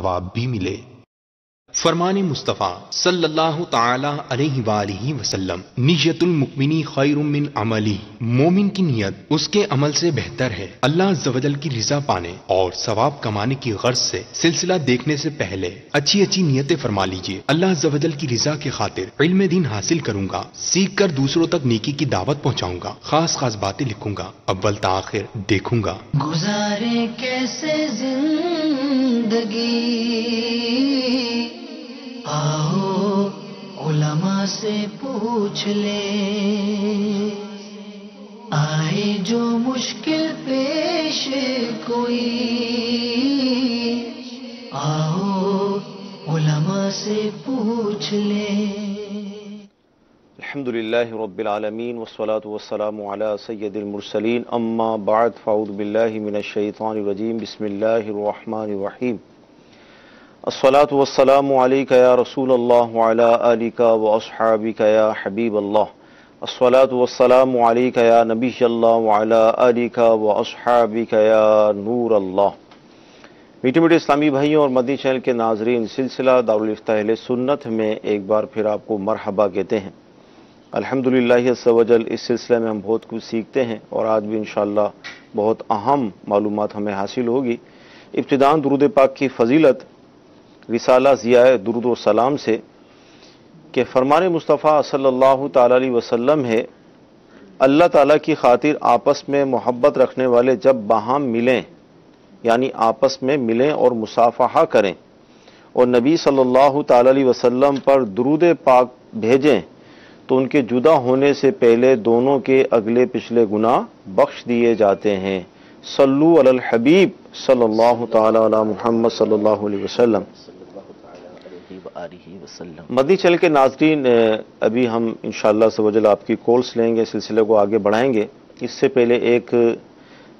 ثواب بھی ملے۔ فرمان مصطفیٰ صلی اللہ تعالی علیہ وآلہ وسلم، نیت المؤمنی خیر من عملی، مومن کی نیت اس کے عمل سے بہتر ہے۔ اللہ عز و جل کی رضا پانے اور ثواب کمانے کی غرض سے سلسلہ دیکھنے سے پہلے اچھی اچھی نیتیں فرما لیجئے۔ اللہ عز و جل کی رضا کے خاطر علم دین حاصل کروں گا، سیکھ کر دوسروں تک نیکی کی دعوت پہنچاؤں گا، خاص خاص باتیں لکھوں گا، اول تاخیر دیکھوں گا۔ گزارے کیسے زندگی، آؤ علماء سے پوچھ لیں، آئے جو مشکل پیش کوئی، آؤ علماء سے پوچھ لیں۔ الحمدللہ رب العالمین والصلاة والسلام علی سید المرسلین، اما بعد فاعوذ باللہ من الشیطان الرجیم، بسم اللہ الرحمن الرحیم۔ الصلاة والسلام علیک یا رسول اللہ وعلی آلک واصحابک یا حبیب اللہ۔ الصلاة والسلام علیک یا نبی اللہ وعلی آلک واصحابک یا نور اللہ۔ میٹھے میٹھے اسلامی بھائیوں اور مدنی چینل کے ناظرین، سلسلہ دارالفتہ اہل سنت میں ایک بار پھر آپ کو مرحبا کہتے ہیں۔ الحمدللہ عز و جل اس سلسلے میں ہم بہت کچھ سیکھتے ہیں اور آج بھی انشاءاللہ بہت اہم معلومات ہمیں حاصل ہوگی۔ ابتداءً درود پاک کی فضیلت رسالہ ضیاء درود و سلام سے کہ فرمان مصطفیٰ صلی اللہ تعالی علیہ وسلم ہے، اللہ تعالیٰ کی خاطر آپس میں محبت رکھنے والے جب باہم ملیں، یعنی آپس میں ملیں اور مصافحہ کریں اور نبی صلی اللہ تعالی علیہ وسلم پر درود پاک بھیجیں تو ان کے جدا ہونے سے پہلے دونوں کے اگلے پچھلے گناہ بخش دیے جاتے ہیں۔ صلو علی الحبیب صلی اللہ تعالی علی محمد صلی اللہ علیہ وسلم۔ مدنی چینل کے ناظرین، ابھی ہم انشاءاللہ سوجل آپ کی کالس لیں گے، سلسلے کو آگے بڑھائیں گے۔ اس سے پہلے ایک،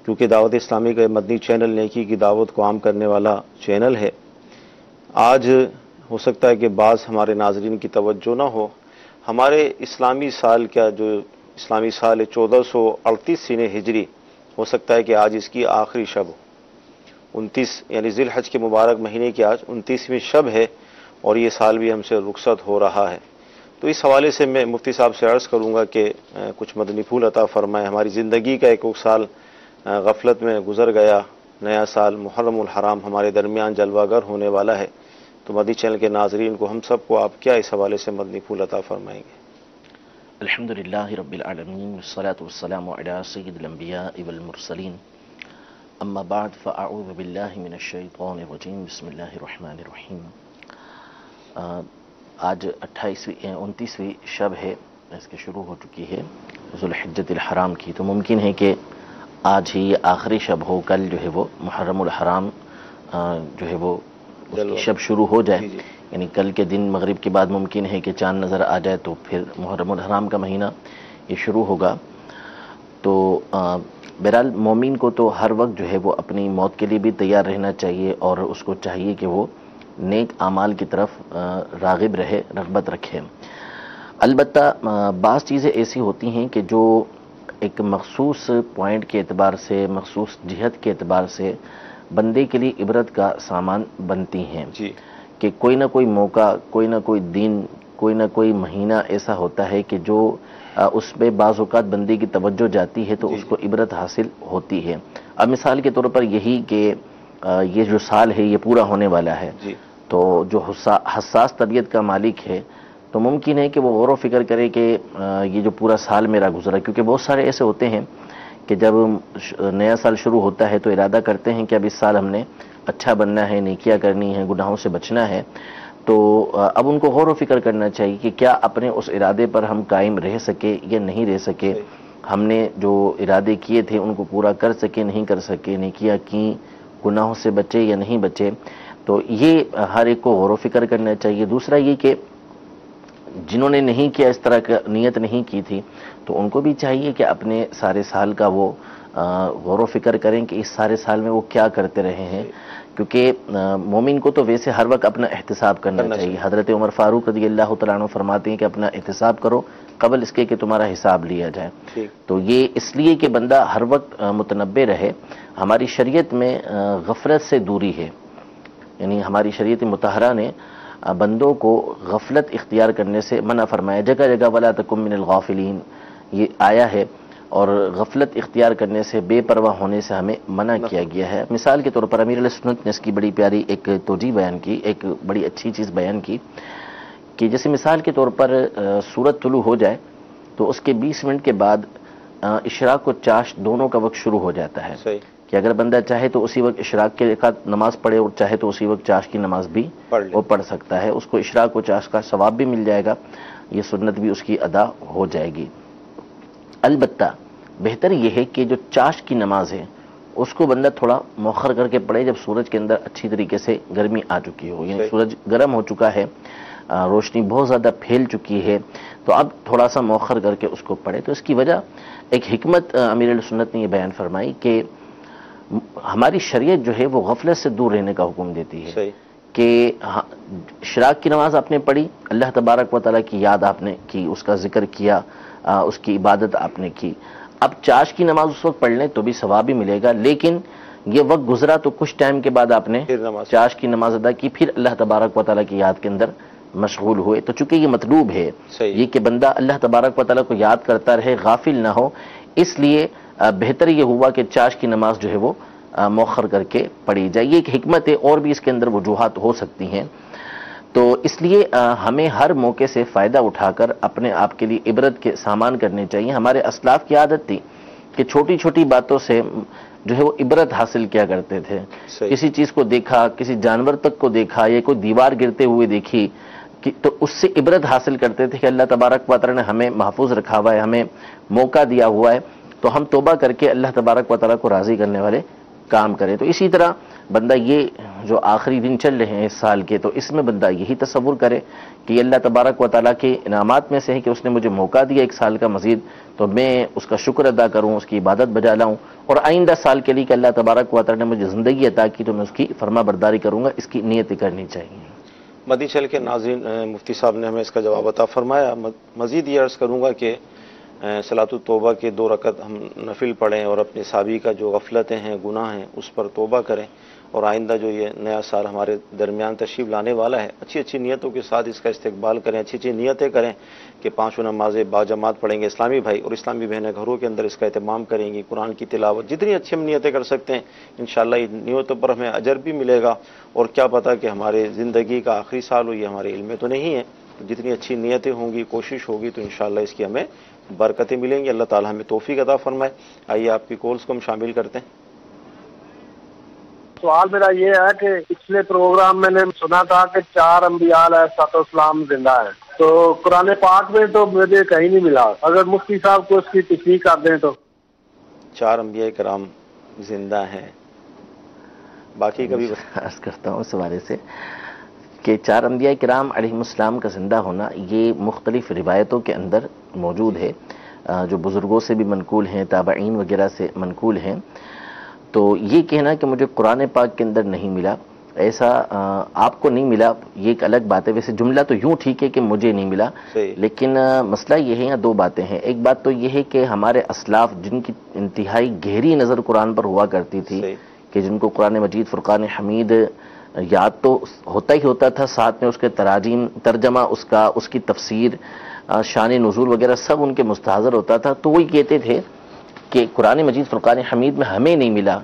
کیونکہ دعوت اسلامی کا مدنی چینل نیکی کی دعوت کو عام کرنے والا چینل ہے، آج ہو سکتا ہے کہ بعض ہمارے ناظرین کی توجہ نہ ہو، ہمارے اسلامی سال کا جو اسلامی سال ہے 1438 سین ہجری، ہو سکتا ہے کہ آج اس کی آخری شب ہو، 29 یعنی ذی الحج کے مبارک مہینے کی آج 29ویں شب ہے اور یہ سال بھی ہم سے رخصت ہو رہا ہے۔ تو اس حوالے سے میں مفتی صاحب سے عرض کروں گا کہ کچھ مدنی پھول عطا فرمائیں۔ ہماری زندگی کا ایک سال غفلت میں گزر گیا، نیا سال محرم الحرام ہمارے درمیان جلوہ گر ہونے والا ہے، تو مدنی چینل کے ناظرین کو، ہم سب کو آپ کیا اس حوالے سے مدنی پھول عطا فرمائیں گے؟ الحمدللہ رب العالمین والصلاة والسلام علی سید الانبیاء والمرسلین، اما بعد فاعوذ باللہ من الشیطان الرجیم، بسم اللہ الرحمن الرحیم۔ آج 29ویں شب ہے، اس کے شروع ہو چکی ہے ذو الحجۃ الحرام کی، تو ممکن ہے کہ آج ہی آخری شب ہو، کل جو ہے وہ محرم الحرام جو ہے وہ اس کی شب شروع ہو جائے، یعنی کل کے دن مغرب کے بعد ممکن ہے کہ چاند نظر آ جائے تو پھر محرم الحرام کا مہینہ یہ شروع ہوگا۔ تو بہرحال مومن کو تو ہر وقت جو ہے وہ اپنی موت کے لیے بھی تیار رہنا چاہیے اور اس کو چاہیے کہ وہ نیک اعمال کی طرف راغب رہے، رغبت رکھے۔ البتہ بعض چیزیں ایسی ہوتی ہیں کہ جو ایک مخصوص پوائنٹ کے اعتبار سے، مخصوص جہت کے اعتبار سے بندے کے لیے عبرت کا سامان بنتی ہیں، کہ کوئی نہ کوئی موقع، کوئی نہ کوئی دن، کوئی نہ کوئی مہینہ ایسا ہوتا ہے کہ جو اس پہ بعض اوقات بندے کی توجہ جاتی ہے تو اس کو عبرت حاصل ہوتی ہے۔ اب مثال کے طور پر یہی کہ یہ جو سال ہے یہ پورا ہونے والا ہے، تو جو حساس طبیعت کا مالک ہے تو ممکن ہے کہ وہ غور و فکر کرے کہ یہ جو پورا سال میرا گزرا، کیونکہ بہت سارے ایسے ہوتے ہیں کہ جب نیا سال شروع ہوتا ہے تو ارادہ کرتے ہیں کہ اب اس سال ہم نے اچھا بننا ہے، نیکیاں کرنی ہے، گناہوں سے بچنا ہے، تو اب ان کو غور و فکر کرنا چاہیے کہ کیا اپنے اس ارادے پر ہم قائم رہ سکے یا نہیں رہ سکے، ہم نے جو ارادے کیے تھے ان کو پورا کر سکے نہیں کر سکے، نیکیاں کی، گناہوں سے بچے یا نہیں بچے، تو یہ ہر ایک کو غور و فکر کرنا چاہیے۔ دوسرا یہ کہ جنہوں نے نہیں کیا، اس طرح کا نیت نہیں کی تھی، تو ان کو بھی چاہیے کہ اپنے سارے سال کا وہ غور و فکر کریں کہ اس سارے سال میں وہ کیا کرتے رہے ہیں، کیونکہ مومن کو تو ویسے ہر وقت اپنا احتساب کرنا چاہیے۔ حضرت عمر فاروق رضی اللہ تعالیٰ عنہ فرماتے ہیں کہ اپنا احتساب کرو قبل اس کے کہ تمہارا حساب لیا جائے، تو یہ اس لیے کہ بندہ ہر وقت متنبہ رہے۔ ہماری شریعت میں غفلت سے دوری ہے، یعنی ہماری شریعت مطہرہ نے بندوں کو غفلت اختیار کرنے سے منع فرمایا، جگہ جگہ ولا تکن من الغافلین یہ آیا ہے، اور غفلت اختیار کرنے سے، بے پرواہ ہونے سے ہمیں منع کیا گیا ہے۔ مثال کے طور پر امیر علیہ سنت نے اس کی بڑی پیاری ایک توجیہ بیان کی، ایک بڑی اچھی چیز بیان کی کہ جیسے مثال کے طور پر سورج طلوع ہو جائے تو اس کے 20 منٹ کے بعد اشراق و چاشت دونوں کا وقت شروع ہو جاتا ہے، کہ اگر بندہ چاہے تو اسی وقت اشراق کے رکعت نماز پڑھے اور چاہے تو اسی وقت چاشت کی نماز بھی وہ پڑھ سکتا ہے، اس کو اشراق و چاشت کا ثواب بھی مل جائے گا، یہ سنت بھی اس کی ادا ہو جائے گی۔ البتہ بہتر یہ ہے کہ جو چاشت کی نماز ہے اس کو بندہ تھوڑا مؤخر کر کے پڑھے جب سورج کے اندر اچھی طریقے سے گرمی آ چکی ہو، یعنی سورج گرم ہو چکا ہے، روشنی بہت زیادہ پھیل چکی ہے، تو اب تھوڑا سا مؤخر کر کے اس کو پڑھے۔ تو اس کی وجہ ایک حکمت امیر علیہ سنت نے یہ بیان فرمائی کہ ہماری شریعت جو ہے وہ غفلت سے دور رہنے کا حکم دیتی ہے، کہ اشراق کی نماز آپ نے پڑھی، اللہ تبارک و تعالیٰ کی یاد آپ نے کی، اس کا ذکر کیا، اس کی عبادت آپ نے کی، اب چاشت کی نماز اس وقت پڑھ لیں تو بھی ثواب بھی ملے گا، لیکن یہ وقت گزرا تو کچھ ٹائم کے بعد آپ نے چاشت کی نماز ادا کی، پھر اللہ تبارک و تعالیٰ کی یاد کے اندر مشغول ہوئے، تو چونکہ یہ مطلوب ہے یہ کہ بندہ اللہ تبارک و تعالیٰ کو یاد کرتا رہے، غافل نہ ہو، اس لیے بہتر یہ ہوا کہ چاشت کی نماز جو ہے وہ مؤخر کر کے پڑھی جائے۔ یہ ایک حکمت ہے، اور بھی اس کے اندر وجوہات ہو سکتی ہیں، تو اس لیے ہمیں ہر موقع سے فائدہ اٹھا کر اپنے آپ کے لیے عبرت کے سامان کرنے چاہیے۔ ہمارے اسلاف کی عادت تھی کہ چھوٹی چھوٹی باتوں سے جو ہے وہ عبرت حاصل کیا کرتے تھے، کسی چیز کو دیکھا، کسی جانور تک کو دیکھا، یا کوئی دیوار گرتے ہوئے دیکھی تو اس سے عبرت حاصل کرتے تھے کہ اللہ تبارک و تعالیٰ نے ہمیں محفوظ رکھا ہوا ہے، ہمیں موقع دیا ہوا ہے، تو ہم توبہ کر کے اللہ تبارک و تعالیٰ کو راضی کرنے والے کام کریں۔ تو اسی طرح بندہ یہ جو آخری دن چل رہے ہیں اس سال کے، تو اس میں بندہ یہی تصور کرے کہ اللہ تبارک و تعالیٰ کے انعامات میں سے ہے کہ اس نے مجھے موقع دیا ایک سال کا مزید، تو میں اس کا شکر ادا کروں، اس کی عبادت بجا لاؤں، اور آئندہ سال کے لیے کہ اللہ تبارک و تعالیٰ نے مجھے زندگی عطا کی تو میں اس کی فرما برداری کروں گا، اس کی نیت کرنی چاہیے۔ مدی چل کے ناظرین، مفتی صاحب نے ہمیں اس کا جواب عطا فرمایا۔ مزید یہ عرض کروں گا کہ صلاۃ التوبہ کے 2 رکعت ہم نفل پڑھیں اور اپنے سابقہ کا جو غفلتیں ہیں، گناہ ہیں، اس پر توبہ کریں، اور آئندہ جو یہ نیا سال ہمارے درمیان تشریف لانے والا ہے، اچھی اچھی نیتوں کے ساتھ اس کا استقبال کریں، اچھی اچھی نیتیں کریں کہ 5 نمازیں باجماعت پڑھیں گے، اسلامی بھائی اور اسلامی بہنیں گھروں کے اندر اس کا اہتمام کریں گی، قرآن کی تلاوت، جتنی اچھی ہم نیتیں کر سکتے ہیں انشاءاللہ ان نیتوں پر ہمیں اجر بھی ملے گا، اور کیا پتہ کہ ہمارے زندگی کا آخری سال ہو، یہ ہمارے علم میں تو نہیں ہے، جتنی اچھی نیتیں ہوں گی، کوشش ہوگی، تو انشاءاللہ اس کی ہمیں برکتیں ملیں گی۔ اللہ تعالی ہمیں توفیق عطا فرمائے۔ آئیے آپ کی کالز کو ہم شامل کرتے ہیں۔ سوال میرا یہ ہے کہ پچھلے پروگرام میں نے سنا تھا کہ 4 انبیاء علیہ السلام زندہ ہیں، تو قرآن پاک میں تو مجھے کہیں نہیں ملا، اگر مفتی صاحب کو اس کی تصحیح کر دیں تو۔ 4 انبیاء کرام زندہ ہیں، باقی کبھی عرض کرتا ہوں اس حوالے سے کہ 4 انبیاء کرام علیہ السلام کا زندہ ہونا یہ مختلف روایتوں کے اندر موجود ہے، جو بزرگوں سے بھی منقول ہیں، تابعین وغیرہ سے منقول ہیں، تو یہ کہنا کہ مجھے قرآن پاک کے اندر نہیں ملا، ایسا آپ کو نہیں ملا، یہ ایک الگ بات ہے۔ ویسے جملہ تو یوں ٹھیک ہے کہ مجھے نہیں ملا، لیکن مسئلہ یہ ہے، یا 2 باتیں ہیں۔ ایک بات تو یہ ہے کہ ہمارے اسلاف جن کی انتہائی گہری نظر قرآن پر ہوا کرتی تھی، کہ جن کو قرآن مجید فرقان حمید یاد تو ہوتا ہی ہوتا تھا، ساتھ میں اس کے تراجیم، ترجمہ اس کی تفسیر، شان نزول وغیرہ سب ان کے مستحضر ہوتا تھا، تو وہی کہتے تھے کہ قرآن مجید فرقان حمید میں ہمیں نہیں ملا،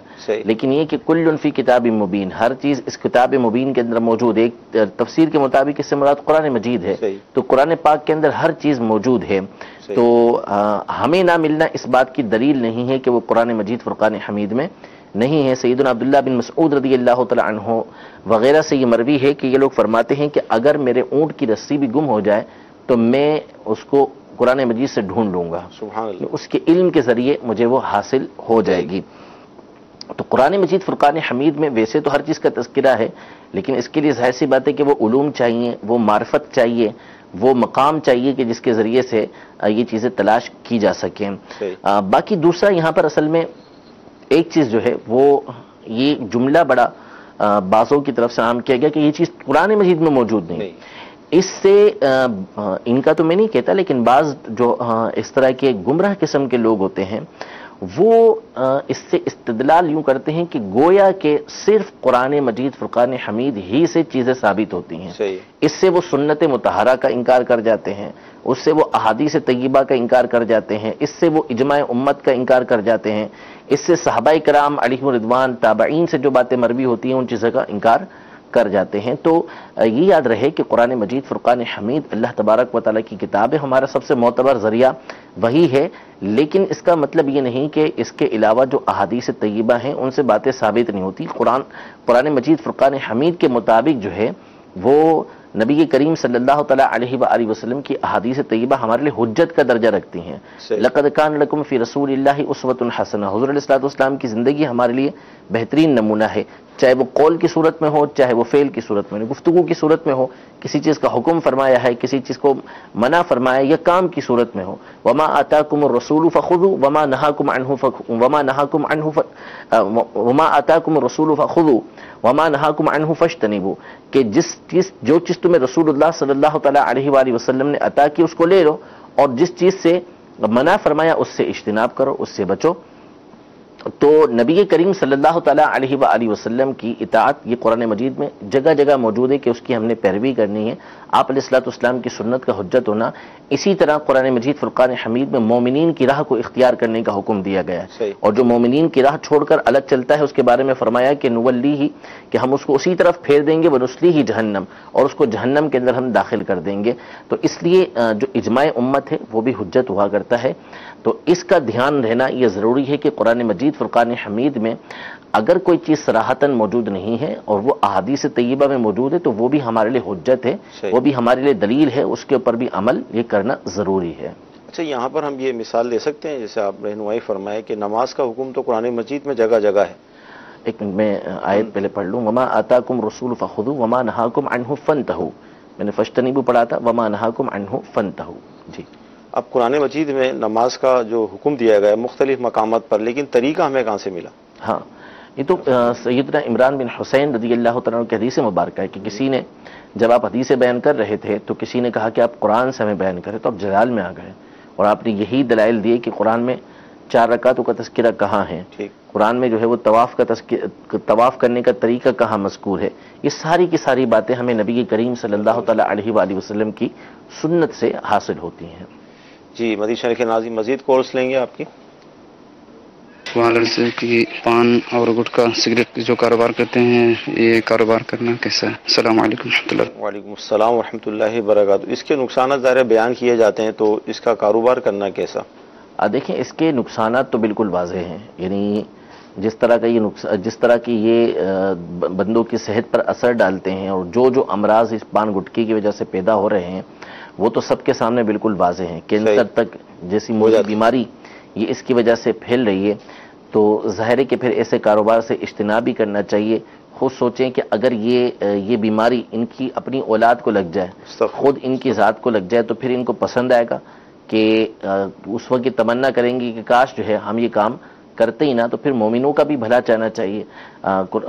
لیکن یہ کہ کل فی کتاب مبین، ہر چیز اس کتاب مبین کے اندر موجود ہے۔ ایک تفسیر کے مطابق اس سے مراد قرآن مجید ہے، تو قرآن پاک کے اندر ہر چیز موجود ہے، تو ہمیں نہ ملنا اس بات کی دلیل نہیں ہے کہ وہ قرآن مجید فرقان حمید میں نہیں ہے۔ سیدنا عبداللہ بن مسعود رضی اللہ تعالی عنہ وغیرہ سے یہ مروی ہے کہ یہ لوگ فرماتے ہیں کہ اگر میرے اونٹ کی رسی بھی گم ہو جائے تو میں اس کو قرآن مجید سے ڈھونڈ لوں گا، سبحان اللہ، اس کے علم کے ذریعے مجھے وہ حاصل ہو جائے گی۔ تو قرآن مجید فرقان حمید میں ویسے تو ہر چیز کا تذکرہ ہے، لیکن اس کے لیے ظاہر سی بات ہے کہ وہ علوم چاہیے، وہ معرفت چاہیے، وہ مقام چاہیے کہ جس کے ذریعے سے یہ چیزیں تلاش کی جا سکیں۔ باقی دوسرا یہاں پر اصل میں ایک چیز جو ہے وہ یہ جملہ بڑا بعضوں کی طرف سے عام کیا گیا کہ یہ چیز قرآن مجید میں موجود نہیں، اس سے ان کا تو میں نہیں کہتا، لیکن بعض جو اس طرح کے گمراہ قسم کے لوگ ہوتے ہیں وہ اس سے استدلال یوں کرتے ہیں کہ گویا کہ صرف قرآن مجید فرقان حمید ہی سے چیزیں ثابت ہوتی ہیں. اس سے وہ سنت مطہرہ کا انکار کر جاتے ہیں، اس سے وہ احادیث طیبہ کا انکار کر جاتے ہیں، اس سے وہ اجماع امت کا انکار کر جاتے ہیں، اس سے صحابہ کرام علیہم رضوان تابعین سے جو باتیں مروی ہوتی ہیں ان چیزوں کا انکار کر جاتے ہیں. تو یہ یاد رہے کہ قرآن مجید فرقان حمید اللہ تبارک و تعالیٰ کی کتاب ہے، ہمارا سب سے معتبر ذریعہ وہی ہے، لیکن اس کا مطلب یہ نہیں کہ اس کے علاوہ جو احادیث طیبہ ہیں ان سے باتیں ثابت نہیں ہوتی. قرآن مجید فرقان حمید کے مطابق جو ہے وہ نبی کریم صلی اللہ تعالیٰ علیہ وآلہ وسلم کی احادیث طیبہ ہمارے لیے حجت کا درجہ رکھتی ہیں. لقد کان لکم فی رسول اللہ اسوۃ حسنہ، حضور علیہ الصلوۃ والسلام کی زندگی ہمارے لیے بہترین نمونہ ہے، چاہے وہ قول کی صورت میں ہو، چاہے وہ فعل کی صورت میں، گفتگو کی صورت میں ہو، کسی چیز کا حکم فرمایا ہے، کسی چیز کو منع فرمایا، یا کام کی صورت میں ہو. وما آتاکم الرسول فخذوا وما نہاکم الرسول فخذوا وما نہاکم عنہ فاجتنبوا، کہ جو چیز تمہیں رسول اللہ صلی اللہ تعالیٰ علیہ وآلہ وسلم نے عطا کی اس کو لے لو، اور جس چیز سے منع فرمایا اس سے اجتناب کرو، اس سے بچو. تو نبی کریم صلی اللہ تعالیٰ علیہ وآلہ وسلم کی اطاعت یہ قرآن مجید میں جگہ جگہ موجود ہے کہ اس کی ہم نے پیروی کرنی ہے. آپ علیہ الصلوۃ والسلام کی سنت کا حجت ہونا. اسی طرح قرآن مجید فرقان حمید میں مومنین کی راہ کو اختیار کرنے کا حکم دیا گیا ہے، اور جو مومنین کی راہ چھوڑ کر الگ چلتا ہے اس کے بارے میں فرمایا کہ نولی ہی، کہ ہم اس کو اسی طرف پھیر دیں گے، ونسلی ہی جہنم، اور اس کو جہنم کے اندر ہم داخل کر دیں گے. تو اس لیے جو اجماع امت ہے وہ بھی حجت ہوا کرتا ہے. تو اس کا دھیان رہنا یہ ضروری ہے کہ قرآن مجید فرقان حمید میں اگر کوئی چیز صراحتاً موجود نہیں ہے اور وہ احادیث طیبہ میں موجود ہے تو وہ بھی ہمارے لیے حجت ہے، وہ بھی ہمارے لیے دلیل ہے، اس کے اوپر بھی عمل یہ کرنا ضروری ہے. اچھا، یہاں پر ہم یہ مثال دے سکتے ہیں جیسے آپ رہنمائی فرمائے کہ نماز کا حکم تو قرآن مجید میں جگہ جگہ ہے. ایک منٹ میں آیت پہلے پڑھ لوں. وما آتاکم رسول فخذوا وما نہاکم عنہ فانتہوا، میں نے فاجتنبوا پڑھا تھا، وما نہاکم عنہ فانتہوا. جی، اب قرآن مجید میں نماز کا جو حکم دیا گیا ہے مختلف مقامات پر، لیکن طریقہ ہمیں کہاں سے ملا؟ ہاں، یہ تو سیدنا عمران بن حسین رضی اللہ تعالیٰ عنہ کی حدیث مبارکہ ہے کہ کسی نے جب آپ حدیث بیان کر رہے تھے تو کسی نے کہا کہ آپ قرآن سے ہمیں بیان کریں، تو آپ جلال میں آ گئے اور آپ نے یہی دلائل دیے کہ قرآن میں 4 رکعتوں کا تذکرہ کہاں ہے، قرآن میں جو ہے وہ طواف کرنے کا طریقہ کہاں مذکور ہے. یہ ساری کی ساری باتیں ہمیں نبی کریم صلی اللہ تعالیٰ علیہ وآلہ وسلم کی سنت سے حاصل ہوتی ہیں. جی، مدی شریف کے ناظرین مزید کورس لیں گے آپ کی. والر سے کہ پان اور گٹکا سگریٹ جو کاروبار کرتے ہیں یہ کاروبار کرنا کیسا ہے؟ السلام علیکم ورحمۃ اللہ. وعلیکم السلام ورحمۃ اللہ وبرکاتہ. اس کے نقصانات ظاہر بیان کیے جاتے ہیں، تو اس کا کاروبار کرنا کیسا؟ دیکھیں، اس کے نقصانات تو بالکل واضح ہیں. یعنی جس طرح کی یہ بندوں کی صحت پر اثر ڈالتے ہیں اور جو امراض اس پان گٹکی کی وجہ سے پیدا ہو رہے ہیں وہ تو سب کے سامنے بالکل واضح ہیں. کینسر تک جیسی بیماری یہ اس کی وجہ سے پھیل رہی ہے. تو ظاہر ہے کہ پھر ایسے کاروبار سے اجتناب بھی کرنا چاہیے. خود سوچیں کہ اگر یہ بیماری ان کی اپنی اولاد کو لگ جائے، خود ان کی ذات کو لگ جائے، تو پھر ان کو پسند آئے گا کہ اس وقت یہ تمنا کریں گے کہ کاش جو ہے ہم یہ کام کرتے ہی نہ. تو پھر مومنوں کا بھی بھلا چاہنا چاہیے.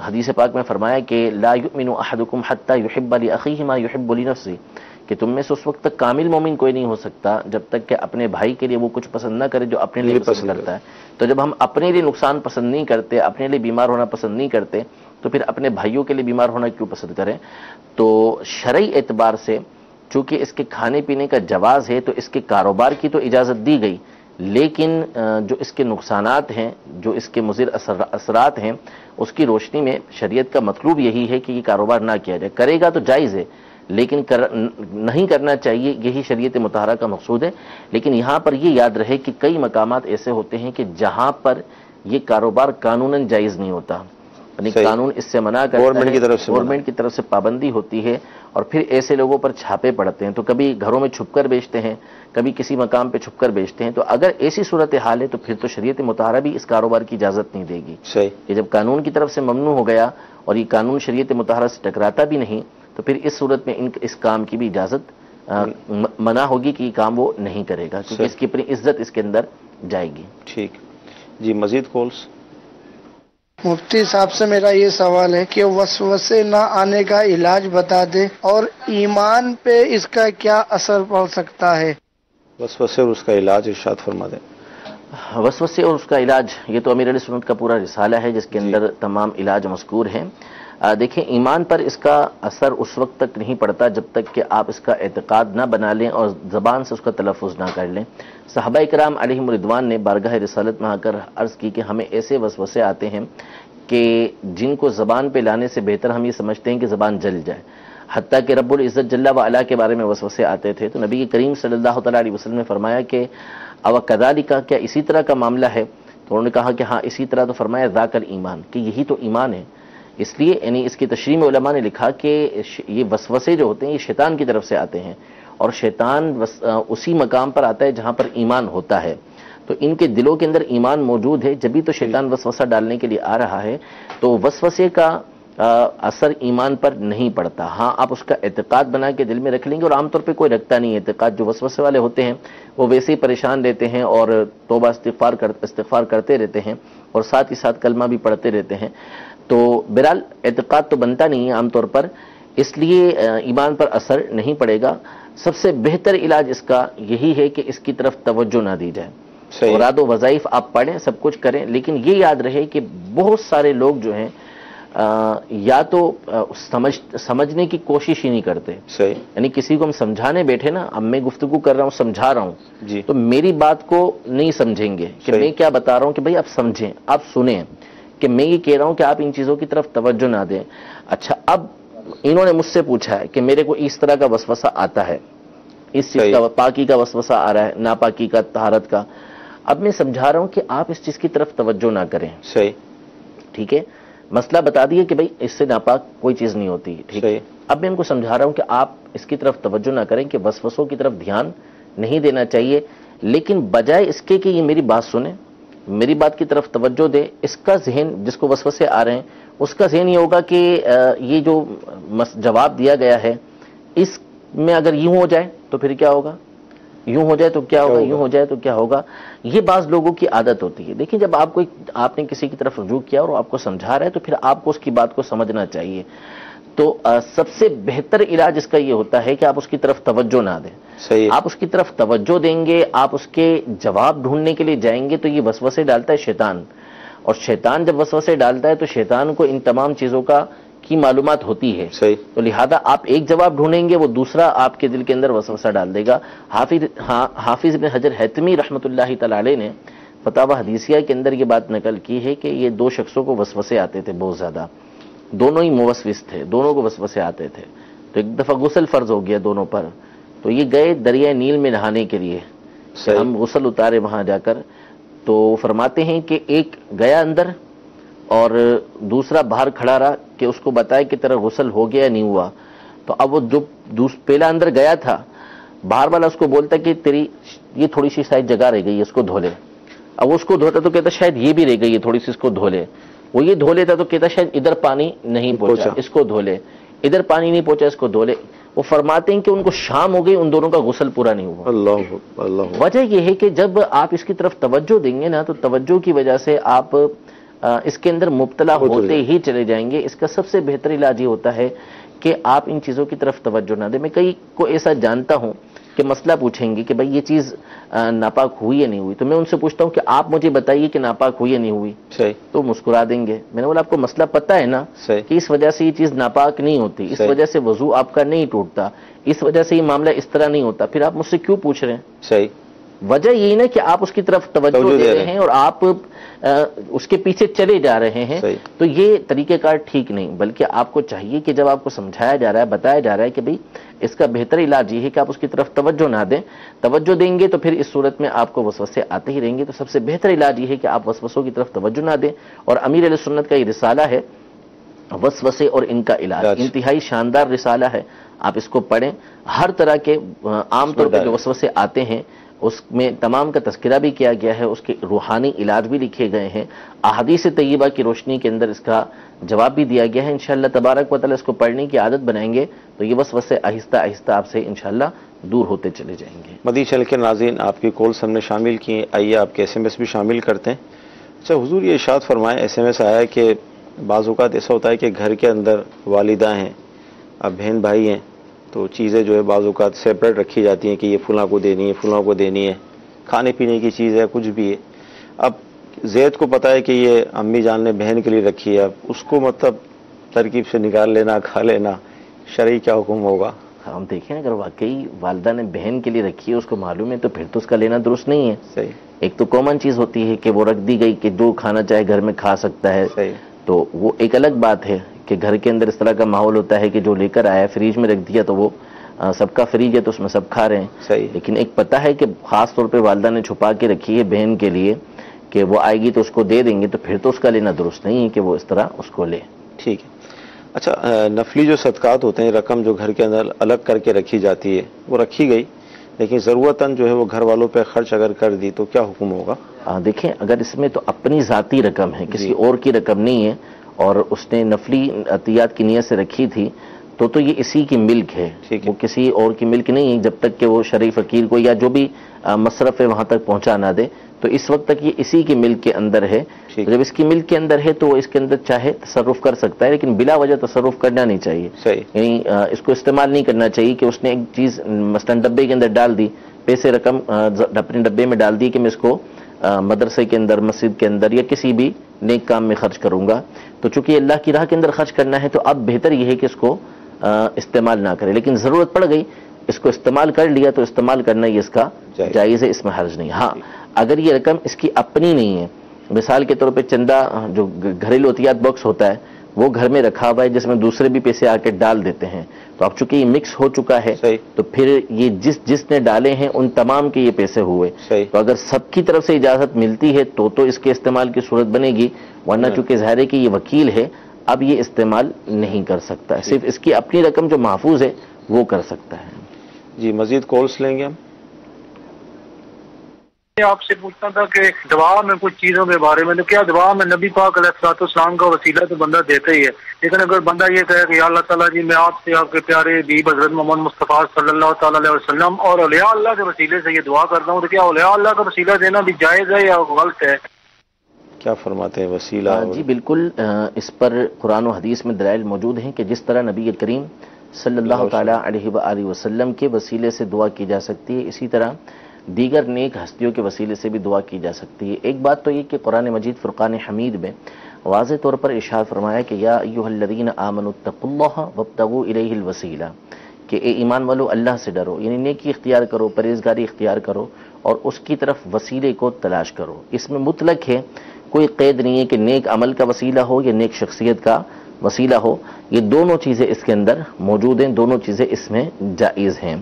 حدیث پاک میں فرمایا کہ لا یؤمن احدکم حتی یحب لاخیہ ما یحب لنفسہ، کہ تم میں سے اس وقت تک کامل مومن کوئی نہیں ہو سکتا جب تک کہ اپنے بھائی کے لیے وہ کچھ پسند نہ کرے جو اپنے لیے پسند کرتا ہے. تو جب ہم اپنے لیے نقصان پسند نہیں کرتے، اپنے لیے بیمار ہونا پسند نہیں کرتے، تو پھر اپنے بھائیوں کے لیے بیمار ہونا کیوں پسند کریں؟ تو شرعی اعتبار سے چونکہ اس کے کھانے پینے کا جواز ہے تو اس کے کاروبار کی تو اجازت دی گئی، لیکن جو اس کے نقصانات ہیں، جو اس کے مضر اثرات ہیں، اس کی روشنی میں شریعت کا مطلوب یہی ہے کہ یہ کاروبار نہ کیا جائے. کرے گا تو جائز ہے، لیکن نہیں کرنا چاہیے، یہی شریعت مطہرہ کا مقصود ہے. لیکن یہاں پر یہ یاد رہے کہ کئی مقامات ایسے ہوتے ہیں کہ جہاں پر یہ کاروبار قانوناً جائز نہیں ہوتا، یعنی قانون اس سے منع کرتا ہے، گورنمنٹ کی طرف سے پابندی ہوتی ہے، اور پھر ایسے لوگوں پر چھاپے پڑتے ہیں. تو کبھی گھروں میں چھپ کر بیچتے ہیں، کبھی کسی مقام پہ چھپ کر بیچتے ہیں. تو اگر ایسی صورتحال ہے تو پھر تو شریعت مطہرہ بھی اس کاروبار کی اجازت نہیں دے گی. کہ جب قانون کی طرف سے ممنوع ہو گیا اور یہ قانون شریعت مطہرہ سے ٹکراتا بھی نہیں، تو پھر اس صورت میں اس کام کی بھی اجازت منع ہوگی کہ یہ کام وہ نہیں کرے گا، کیونکہ اس کی اپنی عزت اس کے اندر جائے گی. ٹھیک جی، مزید کالس. مفتی صاحب سے میرا یہ سوال ہے کہ وسوسے نہ آنے کا علاج بتا دے اور ایمان پہ اس کا کیا اثر پڑ سکتا ہے؟ وسوسے اور اس کا علاج ارشاد فرما دیں. وسوسے اور اس کا علاج، یہ تو امیر علیہ سنت کا پورا رسالہ ہے جس کے اندر تمام علاج مذکور ہیں۔ دیکھیں، ایمان پر اس کا اثر اس وقت تک نہیں پڑتا جب تک کہ آپ اس کا اعتقاد نہ بنا لیں اور زبان سے اس کا تلفظ نہ کر لیں۔ صحابہ کرام علیہم رضوان نے بارگاہ رسالت میں آ کر عرض کی کہ ہمیں ایسے وسوسے آتے ہیں کہ جن کو زبان پہ لانے سے بہتر ہم یہ سمجھتے ہیں کہ زبان جل جائے، حتیٰ کہ رب العزت جل وعلا کے بارے میں وسوسے آتے تھے۔ تو نبی کریم صلی اللہ تعالیٰ علیہ وسلم نے فرمایا کہ او کذالک، کیا اسی طرح کا معاملہ ہے؟ تو انہوں نے کہا کہ ہاں اسی طرح۔ تو فرمایا ذاک الایمان، کہ یہی تو ایمان ہے۔ اس لیے یعنی اس کی تشریح میں علماء نے لکھا کہ یہ وسوسے جو ہوتے ہیں یہ شیطان کی طرف سے آتے ہیں، اور شیطان اسی مقام پر آتا ہے جہاں پر ایمان ہوتا ہے۔ تو ان کے دلوں کے اندر ایمان موجود ہے، جبھی تو شیطان وسوسہ ڈالنے کے لیے آ رہا ہے۔ تو وسوسے کا اثر ایمان پر نہیں پڑتا، ہاں آپ اس کا اعتقاد بنا کے دل میں رکھ لیں گے، اور عام طور پہ کوئی رکھتا نہیں اعتقاد۔ جو وسوسے والے ہوتے ہیں وہ ویسے ہی پریشان رہتے ہیں اور توبہ استغفار کرتے رہتے ہیں، اور ساتھ ہی ساتھ کلمہ بھی پڑھتے رہتے ہیں۔ تو بہرحال اعتقاد تو بنتا نہیں ہے عام طور پر، اس لیے ایمان پر اثر نہیں پڑے گا۔ سب سے بہتر علاج اس کا یہی ہے کہ اس کی طرف توجہ نہ دی جائے۔ اوراد و وظائف آپ پڑھیں، سب کچھ کریں، لیکن یہ یاد رہے کہ بہت سارے لوگ جو ہیں یا تو سمجھنے کی کوشش ہی نہیں کرتے۔ یعنی کسی کو ہم سمجھانے بیٹھے نا، اب میں گفتگو کر رہا ہوں، سمجھا رہا ہوں، تو میری بات کو نہیں سمجھیں گے کہ میں کیا بتا رہا ہوں، کہ بھائی آپ سمجھیں، آپ سنیں کہ میں یہ کہہ رہا ہوں کہ آپ ان چیزوں کی طرف توجہ نہ دیں۔ اچھا، اب انہوں نے مجھ سے پوچھا ہے کہ میرے کو اس طرح کا وسوسہ آتا ہے، اس چیز کا پاکی کا وسوسہ آ رہا ہے، ناپاکی کا، طہارت کا۔ اب میں سمجھا رہا ہوں کہ آپ اس چیز کی طرف توجہ نہ کریں۔ ٹھیک ہے، مسئلہ بتا دیے کہ بھائی اس سے ناپاک کوئی چیز نہیں ہوتی، ٹھیک ہے۔ اب میں ان کو سمجھا رہا ہوں کہ آپ اس کی طرف توجہ نہ کریں، کہ وسوسوں کی طرف دھیان نہیں دینا چاہیے، لیکن بجائے اس کے کہ یہ میری بات سنیں، میری بات کی طرف توجہ دے، اس کا ذہن جس کو وسوسے آ رہے ہیں اس کا ذہن یہ ہوگا کہ یہ جو جواب دیا گیا ہے اس میں اگر یوں ہو جائے تو پھر کیا ہوگا، یوں ہو جائے تو کیا ہوگا، یوں ہو جائے تو کیا ہوگا۔ یہ بعض لوگوں کی عادت ہوتی ہے۔ دیکھیں، جب آپ نے کسی کی طرف رجوع کیا اور آپ کو سمجھا رہا ہے تو پھر آپ کو اس کی بات کو سمجھنا چاہیے۔ تو سب سے بہتر علاج اس کا یہ ہوتا ہے کہ آپ اس کی طرف توجہ نہ دیں۔ آپ اس کی طرف توجہ دیں گے، آپ اس کے جواب ڈھونڈنے کے لیے جائیں گے، تو یہ وسوسے ڈالتا ہے شیطان، اور شیطان جب وسوسے ڈالتا ہے تو شیطان کو ان تمام چیزوں کی معلومات ہوتی ہے، تو لہذا آپ ایک جواب ڈھونڈیں گے، وہ دوسرا آپ کے دل کے اندر وسوسہ ڈال دے گا۔ حافظ ابن حجر حتمی رحمۃ اللہ تعالی علیہ نے فتاوی حدیثیہ کے اندر یہ بات نقل کی ہے کہ یہ دو شخصوں کو وسوسے آتے تھے بہت زیادہ، دونوں ہی موسوس تھے، دونوں کو وسوسے آتے تھے۔ تو ایک دفعہ غسل فرض ہو گیا دونوں پر، تو یہ گئے دریائے نیل میں نہانے کے لیے، ہم غسل اتارے وہاں جا کر۔ تو فرماتے ہیں کہ ایک گیا اندر اور دوسرا باہر کھڑا رہا کہ اس کو بتائے کہ تیرا غسل ہو گیا یا نہیں ہوا۔ تو اب وہ جو پہلا اندر گیا تھا، باہر والا اس کو بولتا کہ تیری یہ تھوڑی سی شاید جگہ رہ گئی ہے، اس کو دھو لے۔ اب وہ اس کو دھوتا تو کہتا شاید یہ بھی رہ گئی ہے تھوڑی سی، اس کو دھو لے۔ وہ یہ دھو لیتا تو کہتا شاید ادھر پانی نہیں پہنچا، اس کو دھو لے، ادھر پانی نہیں پہنچا، اس کو دھو لے۔ وہ فرماتے ہیں کہ ان کو شام ہو گئی، ان دونوں کا غسل پورا نہیں ہوا۔ اللہ۔ وجہ یہ ہے کہ جب آپ اس کی طرف توجہ دیں گے نا، تو توجہ کی وجہ سے آپ اس کے اندر مبتلا ہوتے ہی چلے جائیں گے۔ اس کا سب سے بہتر علاج یہ ہوتا ہے کہ آپ ان چیزوں کی طرف توجہ نہ دیں۔ میں کئی کو ایسا جانتا ہوں کہ مسئلہ پوچھیں گے کہ بھائی یہ چیز ناپاک ہوئی یا نہیں ہوئی، تو میں ان سے پوچھتا ہوں کہ آپ مجھے بتائیے کہ ناپاک ہوئی یا نہیں ہوئی، تو مسکرا دیں گے۔ میں نے بولا آپ کو مسئلہ پتہ ہے نا کہ اس وجہ سے یہ چیز ناپاک نہیں ہوتی، اس وجہ سے وضو آپ کا نہیں ٹوٹتا، اس وجہ سے یہ معاملہ اس طرح نہیں ہوتا، پھر آپ مجھ سے کیوں پوچھ رہے ہیں؟ وجہ یہی نا کہ آپ اس کی طرف توجہ دے رہے ہیں اور آپ اس کے پیچھے چلے جا رہے ہیں، تو یہ طریقہ کار ٹھیک نہیں۔ بلکہ آپ کو چاہیے کہ جب آپ کو سمجھایا جا رہا ہے، بتایا جا رہا ہے کہ بھئی اس کا بہتر علاج یہ ہے کہ آپ اس کی طرف توجہ نہ دیں۔ توجہ دیں گے تو پھر اس صورت میں آپ کو وسوسے آتے ہی رہیں گے۔ تو سب سے بہتر علاج یہ ہے کہ آپ وسوسوں کی طرف توجہ نہ دیں، اور امیر علیہ سنت کا یہ رسالہ ہے وسوسے اور ان کا علاج، انتہائی شاندار رسالہ ہے، آپ اس کو پڑھیں۔ ہر طرح کے عام طور پہ جو وسوسے آتے ہیں اس میں تمام کا تذکرہ بھی کیا گیا ہے، اس کے روحانی علاج بھی لکھے گئے ہیں، احادیث طیبہ کی روشنی کے اندر اس کا جواب بھی دیا گیا ہے۔ انشاءاللہ تبارک و تعالی اس کو پڑھنے کی عادت بنائیں گے تو یہ وسوسے آہستہ آہستہ آپ سے انشاءاللہ دور ہوتے چلے جائیں گے۔ مدنی چینل کے ناظرین، آپ کی کالز ہم نے شامل کی ہیں، آئیے آپ کے SMS بھی شامل کرتے ہیں۔ اچھا حضور، یہ ارشاد فرمائیں، SMS آیا ہے کہ بعض اوقات ایسا ہوتا ہے کہ گھر کے اندر والدہ ہیں، اب بہن بھائی ہیں، تو چیزیں جو ہے بعض اوقات سیپریٹ رکھی جاتی ہیں کہ یہ فلاں کو دینی ہے، فلاں کو دینی ہے، کھانے پینے کی چیز ہے، کچھ بھی ہے، اب زید کو پتا ہے کہ یہ امی جان نے بہن کے لیے رکھی ہے، اب اس کو مطلب ترکیب سے نکال لینا، کھا لینا، شرعی کیا حکم ہوگا؟ ہم دیکھیں اگر واقعی والدہ نے بہن کے لیے رکھی ہے، اس کو معلوم ہے، تو پھر تو اس کا لینا درست نہیں ہے. صحیح. ایک تو کامن چیز ہوتی ہے کہ وہ رکھ دی گئی کہ جو کھانا چاہے گھر میں کھا سکتا ہے. صحیح. تو وہ ایک الگ بات ہے کہ گھر کے اندر اس طرح کا ماحول ہوتا ہے کہ جو لے کر آیا فریج میں رکھ دیا تو وہ سب کا فریج ہے تو اس میں سب کھا رہے ہیں. صحیح. لیکن ایک پتہ ہے کہ خاص طور پہ والدہ نے چھپا کے رکھی ہے بہن کے لیے کہ وہ آئے گی تو اس کو دے دیں گے، تو پھر تو اس کا لینا درست نہیں ہے کہ وہ اس طرح اس کو لے. ٹھیک ہے. اچھا، نفلی جو صدقات ہوتے ہیں، رقم جو گھر کے اندر الگ کر کے رکھی جاتی ہے، وہ رکھی گئی لیکن ضرورتاً جو ہے وہ گھر والوں پہ خرچ اگر کر دی تو کیا حکم ہوگا؟ دیکھیں اگر اس میں تو اپنی ذاتی رقم ہے، کسی اور کی رقم نہیں ہے، اور اس نے نفلی عطیات کی نیت سے رکھی تھی تو یہ اسی کی ملک ہے. وہ کسی اور کی ملک نہیں ہے جب تک کہ وہ شرعی فقیر کو یا جو بھی مصرف ہے وہاں تک پہنچا نہ دے. تو اس وقت تک یہ اسی کی ملک کے اندر ہے. جب اس کی ملک کے اندر ہے تو وہ اس کے اندر چاہے تصرف کر سکتا ہے، لیکن بلا وجہ تصرف کرنا نہیں چاہیے. یعنی اس کو استعمال نہیں کرنا چاہیے کہ اس نے ایک چیز مثلاً ڈبے کے اندر ڈال دی، پیسے رقم اپنے ڈبے میں ڈال دی کہ میں اس کو مدرسے کے اندر، مسجد کے اندر یا کسی بھی نیک کام میں خرچ کروں گا. تو چونکہ اللہ کی راہ کے اندر خرچ کرنا ہے تو اب بہتر یہ ہے کہ اس کو استعمال نہ کرے. لیکن ضرورت پڑ گئی، اس کو استعمال کر لیا تو استعمال کرنا یہ اس کا جائز ہے، اس میں حرج نہیں. ہاں اگر یہ رقم اس کی اپنی نہیں ہے، مثال کے طور پہ چندہ جو گھریلو عطیات باکس ہوتا ہے وہ گھر میں رکھا ہوا ہے جس میں دوسرے بھی پیسے آ کے ڈال دیتے ہیں، تو اب چونکہ یہ مکس ہو چکا ہے تو پھر یہ جس نے ڈالے ہیں ان تمام کے یہ پیسے ہوئے. تو اگر سب کی طرف سے اجازت ملتی ہے تو اس کے استعمال کی صورت بنے گی، ورنہ چونکہ ظاہر ہے کہ یہ وکیل ہے اب یہ استعمال نہیں کر سکتا ہے. صرف اس کی اپنی رقم جو محفوظ ہے وہ کر سکتا ہے. جی مزید کالس لیں گے ہم. آپ سے پوچھنا تھا کہ دعا میں کچھ چیزوں کے بارے میں، تو کیا دعا میں نبی پاک علیہ الصلوۃ والسلام کا وسیلہ تو بندہ دیتا ہی ہے، لیکن اگر بندہ یہ کہے کہ یا اللہ تعالیٰ جی میں آپ سے آپ کے پیارے حبیب حضرت محمد مصطفیٰ صلی اللہ تعالیٰ علیہ وسلم اور اولیاء اللہ کے وسیلے سے یہ دعا کرتا ہوں، تو کیا اولیاء اللہ کا وسیلہ دینا بھی جائز ہے یا غلط ہے؟ کیا فرماتے ہیں وسیلہ؟ جی بالکل، اس پر قرآن و حدیث میں دلائل موجود ہیں کہ جس طرح نبی کریم صلی اللہ تعالیٰ علیہ وآلہ وسلم کے وسیلے سے دعا کی جا سکتی ہے، اسی طرح دیگر نیک ہستیوں کے وسیلے سے بھی دعا کی جا سکتی ہے. ایک بات تو یہ کہ قرآن مجید فرقان حمید میں واضح طور پر ارشاد فرمایا کہ یا ایھا الذین آمنوا اتقوا اللہ وابتغوا الیہ الوسیلہ، کہ اے ایمان والو اللہ سے ڈرو، یعنی نیکی اختیار کرو، پرہیزگاری اختیار کرو اور اس کی طرف وسیلے کو تلاش کرو. اس میں مطلق ہے، کوئی قید نہیں ہے کہ نیک عمل کا وسیلہ ہو یا نیک شخصیت کا وسیلہ ہو، یہ دونوں چیزیں اس کے اندر موجود ہیں، دونوں چیزیں اس میں جائز ہیں.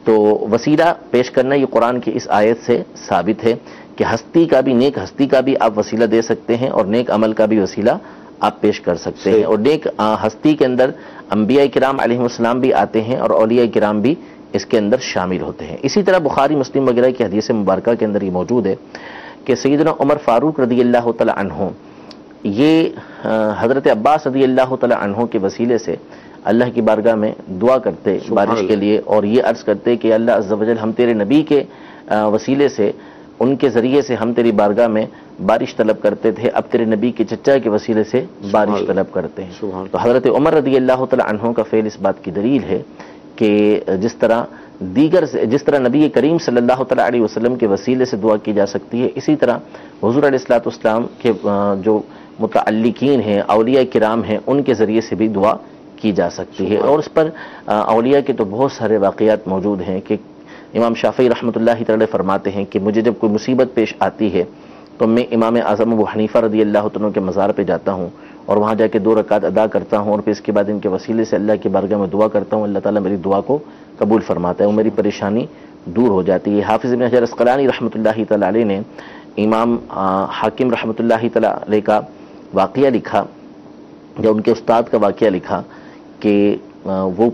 تو وسیلہ پیش کرنا یہ قرآن کی اس آیت سے ثابت ہے کہ ہستی کا بھی، نیک ہستی کا بھی آپ وسیلہ دے سکتے ہیں اور نیک عمل کا بھی وسیلہ آپ پیش کر سکتے ہیں. اور نیک ہستی کے اندر انبیاء کرام علیہ السلام بھی آتے ہیں اور اولیاء کرام بھی اس کے اندر شامل ہوتے ہیں. اسی طرح بخاری مسلم وغیرہ کی حدیث مبارکہ کے اندر یہ موجود ہے کہ سیدنا عمر فاروق رضی اللہ تعالی عنہ یہ حضرت عباس رضی اللہ تعالی عنہ کے وسیلے سے اللہ کی بارگاہ میں دعا کرتے بارش کے لیے، اور یہ عرض کرتے کہ اللہ عز و جل ہم تیرے نبی کے وسیلے سے، ان کے ذریعے سے ہم تیری بارگاہ میں بارش طلب کرتے تھے، اب تیرے نبی کے چچا کے وسیلے سے بارش طلب کرتے ہیں. تو حضرت عمر رضی اللہ تعالی عنہ کا فعل اس بات کی دلیل ہے کہ جس طرح نبی کریم صلی اللہ تعالی علیہ وسلم کے وسیلے سے دعا کی جا سکتی ہے، اسی طرح حضور علیہ الصلوۃ والسلام کے جو متعلقین ہیں، اولیاء کرام ہیں، ان کے ذریعے سے بھی دعا کی جا سکتی ہے. اور اس پر اولیاء کے تو بہت سارے واقعات موجود ہیں کہ امام شافعی رحمۃ اللہ تعالی فرماتے ہیں کہ مجھے جب کوئی مصیبت پیش آتی ہے تو میں امام اعظم ابو حنیفہ رضی اللہ عنہ کے مزار پہ جاتا ہوں اور وہاں جا کے 2 رکعت ادا کرتا ہوں، اور پھر اس کے بعد ان کے وسیلے سے اللہ کی بارگاہ میں دعا کرتا ہوں، اللہ تعالیٰ میری دعا کو قبول فرماتا ہے اور میری پریشانی دور ہو جاتی ہے. حافظ ابن حجر عسقلانی رحمۃ اللہ تعالی علیہ نے امام حاکم رحمۃ اللہ تعالی علیہ کا واقعہ لکھا یا ان کے استاد کا واقعہ لکھا کہ وہ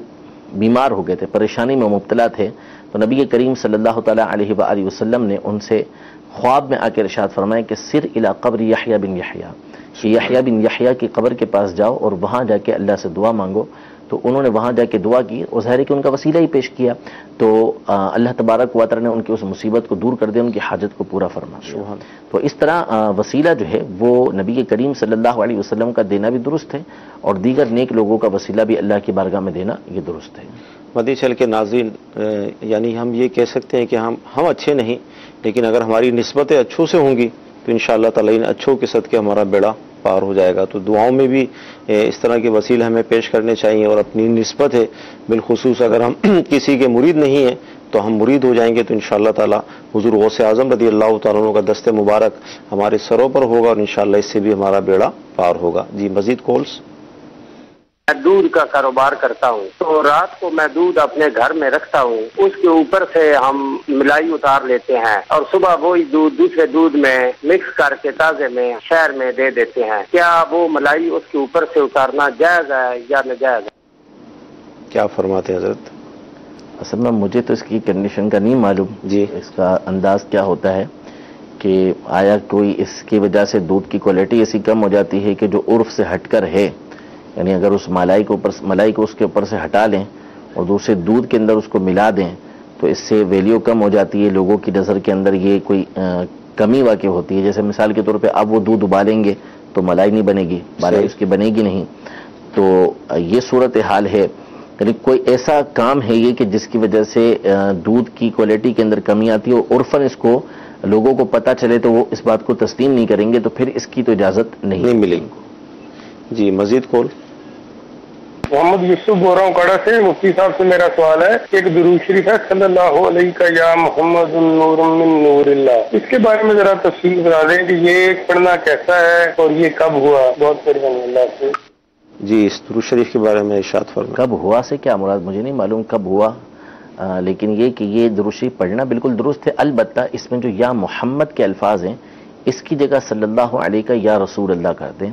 بیمار ہو گئے تھے، پریشانی میں مبتلا تھے، تو نبی کریم صلی اللہ تعالی علیہ وآلہ وسلم نے ان سے خواب میں آ کے ارشاد فرمایا کہ سر الی قبر یحییٰ بن یحییٰ، کہ یحییٰ بن یحییٰ کی قبر کے پاس جاؤ اور وہاں جا کے اللہ سے دعا مانگو. تو انہوں نے وہاں جا کے دعا کی اور ظاہر ہے کہ ان کا وسیلہ ہی پیش کیا، تو اللہ تبارک و تعالی نے ان کی اس مصیبت کو دور کر دیا، ان کی حاجت کو پورا فرما دیا. تو اس طرح وسیلہ جو ہے وہ نبی کریم صلی اللہ علیہ وسلم کا دینا بھی درست ہے اور دیگر نیک لوگوں کا وسیلہ بھی اللہ کی بارگاہ میں دینا یہ درست ہے. مدنی چینل کے ناظرین، یعنی ہم یہ کہہ سکتے ہیں کہ ہم اچھے نہیں، لیکن اگر ہماری نسبتیں اچھوں سے ہوں گی تو انشاءاللہ تعالی ان اچھوں کے صدقے ہمارا بیڑا پار ہو جائے گا۔ تو دعاؤں میں بھی اس طرح کے وسیلے ہمیں پیش کرنے چاہیے، اور اپنی نسبت ہے بالخصوص اگر ہم کسی کے مرید نہیں ہیں تو ہم مرید ہو جائیں گے تو انشاءاللہ تعالی حضور غوث اعظم رضی اللہ تعالیٰ عنہ کا دست مبارک ہمارے سروں پر ہوگا، اور انشاءاللہ اس سے بھی ہمارا بیڑا پار ہوگا۔ جی مزید کالس۔ میں دودھ کا کاروبار کرتا ہوں، تو رات کو میں دودھ اپنے گھر میں رکھتا ہوں، اس کے اوپر سے ہم ملائی اتار لیتے ہیں اور صبح وہی دودھ دوسرے دودھ میں مکس کر کے تازے میں شہر میں دے دیتے ہیں۔ کیا وہ ملائی اس کے اوپر سے اتارنا جائز ہے یا ناجائز ہے؟ کیا فرماتے ہیں حضرت؟ اصل میں مجھے تو اس کی کنڈیشن کا نہیں معلوم، جی اس کا انداز کیا ہوتا ہے کہ آیا کوئی اس کی وجہ سے دودھ کی کوالٹی ایسی کم ہو جاتی ہے کہ جو عرف سے ہٹ کر ہے، یعنی اگر اس ملائی کو اس کے اوپر سے ہٹا لیں اور دوسرے دودھ کے اندر اس کو ملا دیں تو اس سے ویلیو کم ہو جاتی ہے، لوگوں کی نظر کے اندر یہ کوئی کمی واقع ہوتی ہے۔ جیسے مثال کے طور پہ اب وہ دودھ ابالیں گے تو ملائی نہیں بنے گی، ملائی اس کی بنے گی نہیں، تو یہ صورتحال ہے۔ یعنی کوئی ایسا کام ہے یہ کہ جس کی وجہ سے دودھ کی کوالٹی کے اندر کمی آتی ہے اور عرفاً اس کو لوگوں کو پتہ چلے تو وہ اس بات کو تسلیم نہیں کریں گے، تو پھر اس کی تو اجازت نہیں ملے گی۔ جی مزید کال۔ محمد یوسف بول رہا ہوں کڑا سے۔ مفتی صاحب سے میرا سوال ہے، ایک درود شریف ہے صلی اللہ علیہ کا یا محمد نور من نور اللہ، اس کے بارے میں ذرا تفصیل بتا دیں کہ یہ پڑھنا کیسا ہے اور یہ کب ہوا؟ بہت مہربانی اللہ سے۔ جی اس درود شریف کے بارے میں ارشاد فرمائیں۔ کب ہوا سے کیا مراد مجھے نہیں معلوم کب ہوا، لیکن یہ کہ یہ درود شریف پڑھنا بالکل درست ہے، البتہ اس میں جو یا محمد کے الفاظ ہیں اس کی جگہ صلی اللہ علیہ کا یا رسول اللہ کر دیں،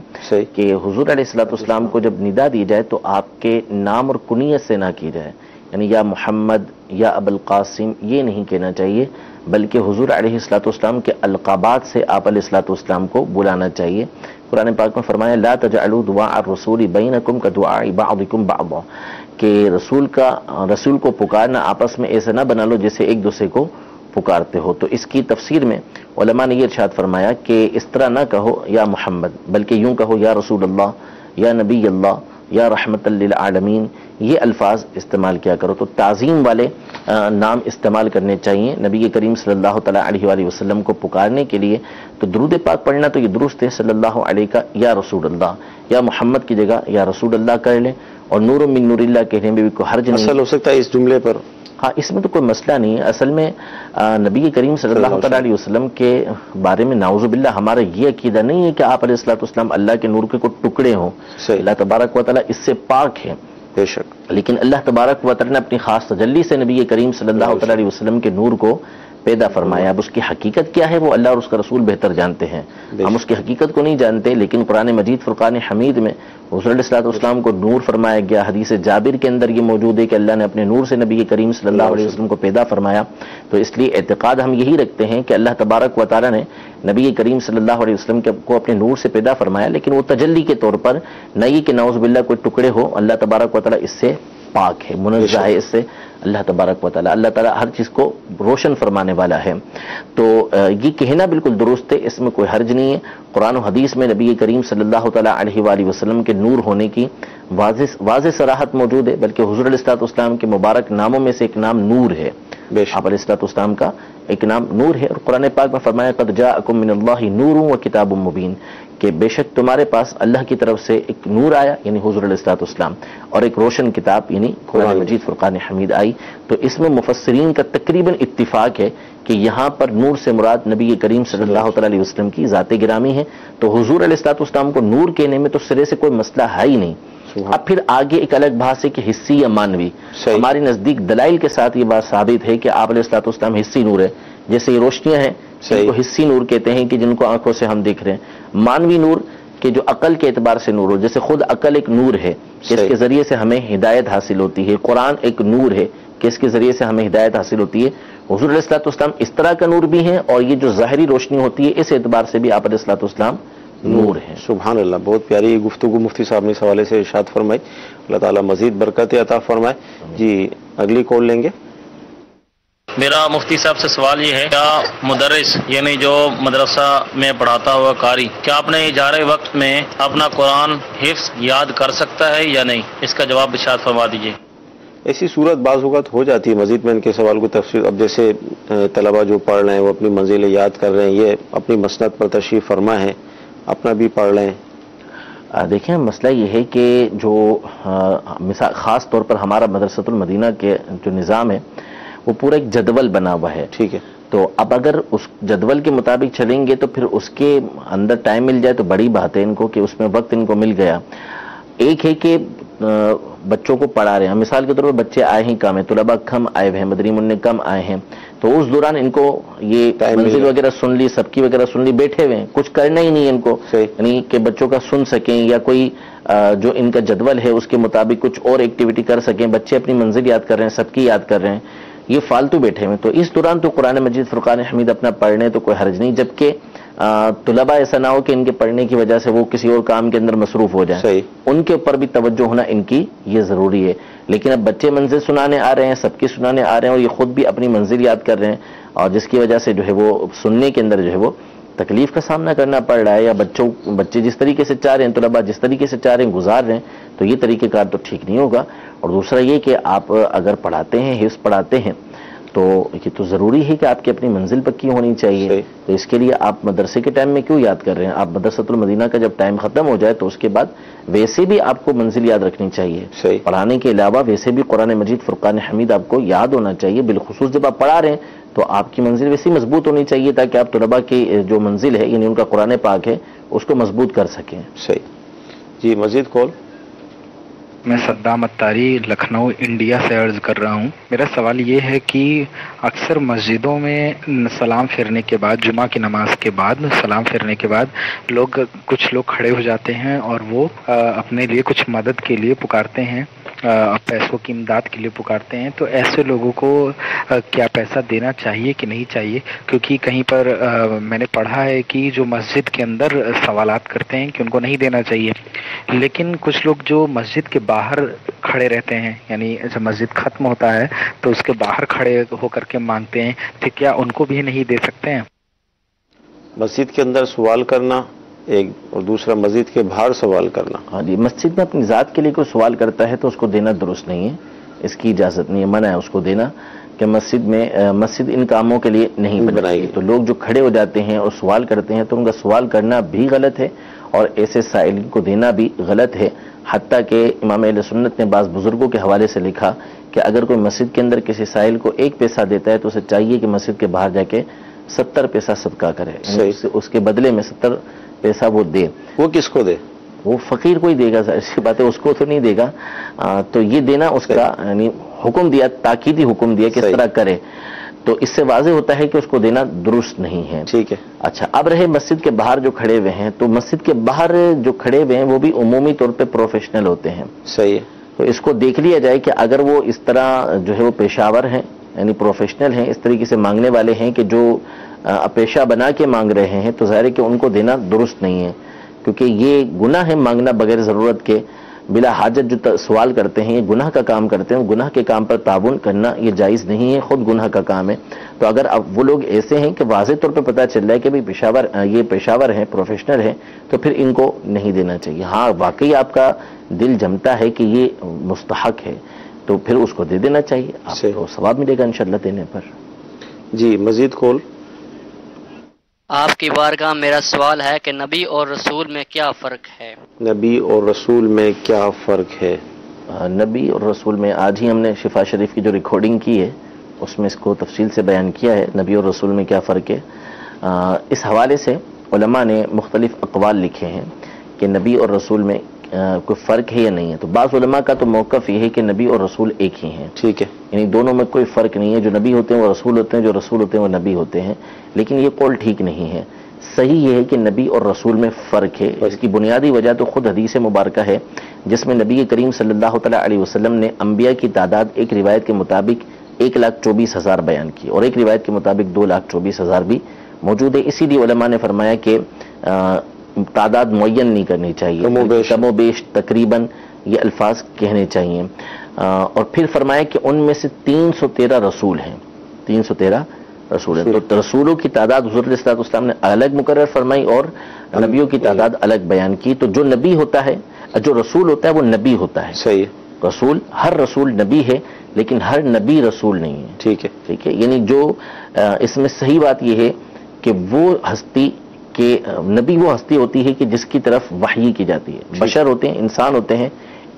کہ حضور علیہ الصلوۃ والسلام کو جب ندا دی جائے تو آپ کے نام اور کنیت سے نہ کی جائے، یعنی یا محمد یا ابو القاسم یہ نہیں کہنا چاہیے، بلکہ حضور علیہ الصلوۃ والسلام کے القابات سے آپ علیہ الصلوۃ والسلام کو بلانا چاہیے۔ قرآن پاک میں فرمایا لا تجعلوا دعاء الرسول بینکم کدعاء بعضکم بعضا، کہ رسول کو پکارنا آپس میں ایسے نہ بنا لو جیسے ایک دوسرے کو پکارتے ہو۔ تو اس کی تفسیر میں علماء نے یہ ارشاد فرمایا کہ اس طرح نہ کہو یا محمد، بلکہ یوں کہو یا رسول اللہ، یا نبی اللہ، یا رحمت للعالمین، یہ الفاظ استعمال کیا کرو۔ تو تعظیم والے نام استعمال کرنے چاہیے نبی کریم صلی اللہ تعالیٰ علیہ وآلہ وسلم کو پکارنے کے لیے۔ تو درود پاک پڑھنا تو یہ درست ہے، صلی اللہ علیہ کا یا رسول اللہ، یا محمد کی جگہ یا رسول اللہ کر لیں، اور نور من نور اللہ کہنے میں بھی کوئی حرج نہیں۔ اصل ہو سکتا ہے اس جملے پر، ہاں اس میں تو کوئی مسئلہ نہیں ہے۔ اصل میں نبی کریم صلی اللہ تعالیٰ علیہ وسلم کے بارے میں نعوذ باللہ ہمارا یہ عقیدہ نہیں ہے کہ آپ علیہ الصلوۃ والسلام اللہ کے نور کے کوئی ٹکڑے ہوں، اللہ تبارک و تعالیٰ اس سے پاک ہے بے شک، لیکن اللہ تبارک و تعالیٰ نے اپنی خاص تجلی سے نبی کریم صلی اللہ تعالیٰ علیہ وسلم کے نور کو پیدا فرمایا۔ اب اس کی حقیقت کیا ہے وہ اللہ اور اس کا رسول بہتر جانتے ہیں، ہم اس کی حقیقت کو نہیں جانتے، لیکن قرآن مجید فرقان حمید میں حضور علیہ الصلوۃ والسلام کو نور فرمایا گیا۔ حدیث جابر کے اندر یہ موجود ہے کہ اللہ نے اپنے نور سے نبی کریم صلی اللہ علیہ وسلم کو پیدا فرمایا۔ تو اس لیے اعتقاد ہم یہی رکھتے ہیں کہ اللہ تبارک و تعالیٰ نے نبی کریم صلی اللہ علیہ وسلم کو اپنے نور سے پیدا فرمایا، لیکن وہ تجلی کے طور پر نہ یہ کہ نعوذ باللہ کوئی ٹکڑے ہو، اللہ تبارک و تعالیٰ اس سے پاک ہے، منزہ ہے اس سے اللہ تبارک و تعالیٰ۔ اللہ تعالیٰ ہر چیز کو روشن فرمانے والا ہے۔ تو یہ کہنا بالکل درست ہے، اس میں کوئی حرج نہیں ہے۔ قرآن و حدیث میں نبی کریم صلی اللہ تعالیٰ علیہ وآلہ وسلم کے نور ہونے کی واضح صراحت موجود ہے، بلکہ حضور علیہ الصلوۃ والسلام کے مبارک ناموں میں سے ایک نام نور ہے، آپ علیہ الصلوۃ والسلام کا ایک نام نور ہے، اور قرآن پاک میں فرمایا قد جاءکم من اللہ نور و کتاب مبین، کہ بے شک تمہارے پاس اللہ کی طرف سے ایک نور آیا یعنی حضور علیہ الصلوۃ والسلام، اور ایک روشن کتاب یعنی قرآن مجید فرقان حمید آئی۔ تو اس میں مفسرین کا تقریباً اتفاق ہے کہ یہاں پر نور سے مراد نبی کریم صلی اللہ تعالیٰ علیہ وسلم کی ذات گرامی ہے۔ تو حضور علیہ الصلوۃ والسلام کو نور کہنے میں تو سرے سے کوئی مسئلہ ہے ہی نہیں۔ اب پھر آگے ایک الگ بحث ہے کہ حصی یا مانوی، ہمارے نزدیک دلائل کے ساتھ یہ بات ثابت ہے کہ آپ علیہ الصلوۃ والسلام حصی نور ہے، جیسے یہ روشنیاں ہیں جن کو حصی نور کہتے ہیں کہ جن کو آنکھوں سے ہم دیکھ رہے ہیں، مانوی نور کہ جو عقل کے اعتبار سے نور ہو، جیسے خود عقل ایک نور ہے کہ اس کے ذریعے سے ہمیں ہدایت حاصل ہوتی ہے، قرآن ایک نور ہے کہ اس کے ذریعے سے ہمیں ہدایت حاصل ہوتی ہے، حضور علیہ الصلوۃ والسلام اس طرح کا نور بھی ہیں، اور یہ جو ظاہری روشنی ہوتی ہے اس اعتبار سے بھی آپ علیہ الصلوۃ والسلام نور ہے۔ سبحان اللہ، بہت پیاری گفتگو مفتی صاحب نے اس حوالے سے ارشاد فرمائی، اللہ تعالیٰ مزید برکت عطا فرمائے۔ جی اگلی کال لیں گے۔ میرا مفتی صاحب سے سوال یہ ہے، کیا مدرس یعنی جو مدرسہ میں پڑھاتا ہوا قاری کیا اپنے اجارے وقت میں اپنا قرآن حفظ یاد کر سکتا ہے یا نہیں؟ اس کا جواب ارشاد فرما دیجیے۔ ایسی صورت بعض اوقات ہو جاتی ہے. مزید میں ان کے سوال کو تفصیل، اب جیسے طلبہ جو پڑھ رہے ہیں وہ اپنی منزلیں یاد کر رہے ہیں، یہ اپنی مسند پر تشریف فرما ہے، اپنا بھی پڑھ رہے ہیں. دیکھیں مسئلہ یہ ہے کہ جو مثال خاص طور پر ہمارا مدرسۃ المدینہ کے جو نظام ہے وہ پورا ایک جدول بنا ہوا ہے. ٹھیک ہے. تو اب اگر اس جدول کے مطابق چلیں گے تو پھر اس کے اندر ٹائم مل جائے تو بڑی بات ہے ان کو کہ اس میں وقت ان کو مل گیا. ایک ہے کہ بچوں کو پڑھا رہے ہیں، مثال کے طور پر بچے آئے ہیں کم ہیں، طلباء کم آئے ہوئے ہیں، مدری منع کم آئے ہیں، تو اس دوران ان کو یہ منزل وغیرہ سن لی، سب کی وغیرہ سن لی، بیٹھے ہوئے ہیں، کچھ کرنا ہی نہیں ہے ان کو، یعنی کہ بچوں کا سن سکیں یا کوئی جو ان کا جدول ہے اس کے مطابق کچھ اور ایکٹیویٹی کر سکیں. بچے اپنی منزل یاد کر رہے ہیں، سب کی یاد کر رہے ہیں، یہ فالتو بیٹھے ہوئے. تو اس دوران تو قرآن مجید فرقان حمید اپنا پڑھ لیں تو کوئی حرج نہیں، جبکہ طلباء ایسا نہ ہو کہ ان کے پڑھنے کی وجہ سے وہ کسی اور کام کے اندر مصروف ہو جائیں. ان کے اوپر بھی توجہ ہونا ان کی یہ ضروری ہے. لیکن اب بچے منزل سنانے آ رہے ہیں، سب کی سنانے آ رہے ہیں اور یہ خود بھی اپنی منزل یاد کر رہے ہیں، اور جس کی وجہ سے جو ہے وہ سننے کے اندر جو ہے وہ تکلیف کا سامنا کرنا پڑ رہا ہے، یا بچے جس طریقے سے چاہ رہے ہیں، طلباء جس طریقے سے چاہ رہے ہیں گزار رہے ہیں، تو یہ طریقہ کار تو ٹھیک نہیں ہوگا. اور دوسرا یہ کہ آپ اگر پڑھاتے ہیں، حفظ پڑھاتے ہیں، تو یہ تو ضروری ہے کہ آپ کی اپنی منزل پکی ہونی چاہیے. تو اس کے لیے آپ مدرسے کے ٹائم میں کیوں یاد کر رہے ہیں؟ آپ مدرسۃ المدینہ کا جب ٹائم ختم ہو جائے تو اس کے بعد ویسے بھی آپ کو منزل یاد رکھنی چاہیے. پڑھانے کے علاوہ ویسے بھی قرآن مجید فرقان حمید آپ کو یاد ہونا چاہیے. بالخصوص جب آپ پڑھا رہے ہیں تو آپ کی منزل ویسے مضبوط ہونی چاہیے تاکہ آپ طلباء کی جو منزل ہے یعنی ان کا قرآن پاک ہے اس کو مضبوط کر سکیں. صحیح. جی مزید کال. میں صدام اتاری لکھنؤ انڈیا سے عرض کر رہا ہوں. میرا سوال یہ ہے کہ اکثر مسجدوں میں سلام پھیرنے کے بعد، جمعہ کی نماز کے بعد سلام پھیرنے کے بعد کچھ لوگ کھڑے ہو جاتے ہیں اور وہ اپنے لیے کچھ مدد کے لیے پکارتے ہیں، پیسوں کی امداد کے لیے پکارتے ہیں. تو ایسے لوگوں کو کیا پیسہ دینا چاہیے کہ نہیں چاہیے؟ کیونکہ کہیں پر میں نے پڑھا ہے کہ جو مسجد کے اندر سوالات کرتے ہیں کہ ان کو نہیں دینا چاہیے، لیکن کچھ لوگ جو مسجد کے باہر کھڑے رہتے ہیں، یعنی جب مسجد ختم ہوتا ہے تو اس کے باہر کھڑے ہو کر کے مانگتے ہیں، تو کیا ان کو بھی نہیں دے سکتے ہیں؟ مسجد کے اندر سوال کرنا ایک، اور دوسرا مسجد کے باہر سوال کرنا. ہاں جی، مسجد میں اپنی ذات کے لیے کوئی سوال کرتا ہے تو اس کو دینا درست نہیں ہے، اس کی اجازت نہیں ہے، منع ہے اس کو دینا، کہ مسجد ان کاموں کے لیے نہیں بنائی گئی. تو لوگ جو کھڑے ہو جاتے ہیں اور سوال کرتے ہیں تو ان کا سوال کرنا بھی غلط ہے اور ایسے سائلین کو دینا بھی غلط ہے. حتیٰ کہ امام اہل سنت نے بعض بزرگوں کے حوالے سے لکھا کہ اگر کوئی مسجد کے اندر کسی سائل کو 1 پیسہ دیتا ہے تو اسے چاہیے کہ مسجد کے باہر جا کے 70 پیسہ صدقہ کرے، اس کے بدلے میں 70 پیسہ وہ دے. وہ کس کو دے؟ وہ فقیر کو ہی دے گا، ایسی بات ہے، اس کو تو نہیں دے گا. تو یہ دینا اس کا یعنی حکم دیا، تاکیدی حکم دیا کہ اس طرح کرے. تو اس سے واضح ہوتا ہے کہ اس کو دینا درست نہیں ہے. ٹھیک ہے. اچھا، اب رہے مسجد کے باہر جو کھڑے ہوئے ہیں، تو مسجد کے باہر جو کھڑے ہوئے ہیں وہ بھی عمومی طور پہ پروفیشنل ہوتے ہیں. صحیح ہے. تو اس کو دیکھ لیا جائے کہ اگر وہ اس طرح جو ہے وہ پیشاور ہیں، یعنی پروفیشنل ہیں، اس طریقے سے مانگنے والے ہیں کہ جو پیشہ بنا کے مانگ رہے ہیں، تو ظاہر ہے کہ ان کو دینا درست نہیں ہے، کیونکہ یہ گناہ ہے مانگنا بغیر ضرورت کے، بلا حاجت جو سوال کرتے ہیں، یہ گناہ کا کام کرتے ہیں. گناہ کے کام پر تعاون کرنا یہ جائز نہیں ہے، خود گناہ کا کام ہے. تو اگر اب وہ لوگ ایسے ہیں کہ واضح طور پہ پتہ چل رہا ہے کہ یہ پیشاور ہیں، پروفیشنل ہیں، تو پھر ان کو نہیں دینا چاہیے. ہاں واقعی آپ کا دل جمتا ہے کہ یہ مستحق ہے تو پھر اس کو دے دینا چاہیے، آپ کو ثواب ملے گا انشاءاللہ دینے پر. جی مزید کال. آپ کی بارگاہ میرا سوال ہے کہ نبی اور رسول میں کیا فرق ہے؟ نبی اور رسول میں کیا فرق ہے؟ نبی اور رسول میں آج ہی ہم نے شفا شریف کی جو ریکارڈنگ کی ہے اس میں اس کو تفصیل سے بیان کیا ہے، نبی اور رسول میں کیا فرق ہے. اس حوالے سے علماء نے مختلف اقوال لکھے ہیں کہ نبی اور رسول میں کوئی فرق ہے یا نہیں ہے. تو بعض علماء کا تو موقف یہ ہے کہ نبی اور رسول ایک ہی ہیں. ٹھیک ہے. یعنی دونوں میں کوئی فرق نہیں ہے، جو نبی ہوتے ہیں وہ رسول ہوتے ہیں، جو رسول ہوتے ہیں وہ نبی ہوتے ہیں. لیکن یہ قول ٹھیک نہیں ہے. صحیح یہ ہے کہ نبی اور رسول میں فرق ہے. اس کی بنیادی وجہ تو خود حدیث مبارکہ ہے جس میں نبی کریم صلی اللہ تعالیٰ علیہ وسلم نے انبیاء کی تعداد ایک روایت کے مطابق 1,24,000 بیان کی اور ایک روایت کے مطابق 2,24,000 بھی موجود ہے. اسی لیے علماء نے فرمایا کہ تعداد معین نہیں کرنی چاہیے، کم و بیش تقریباً یہ الفاظ کہنے چاہیے. اور پھر فرمایا کہ ان میں سے 313 رسول ہیں، 313 رسول ہیں. تو رسولوں کی تعداد حضور علیہ الصلوۃ والسلام نے الگ مقرر فرمائی اور نبیوں کی تعداد الگ بیان کی. تو جو نبی ہوتا ہے، جو رسول ہوتا ہے وہ نبی ہوتا ہے. صحیح. رسول، ہر رسول نبی ہے لیکن ہر نبی رسول نہیں ہے. ٹھیک ہے، یعنی جو اس میں صحیح بات یہ ہے کہ وہ ہستی کہ نبی وہ ہستی ہوتی ہے کہ جس کی طرف وحی کی جاتی ہے. بشر ہوتے ہیں، انسان ہوتے ہیں،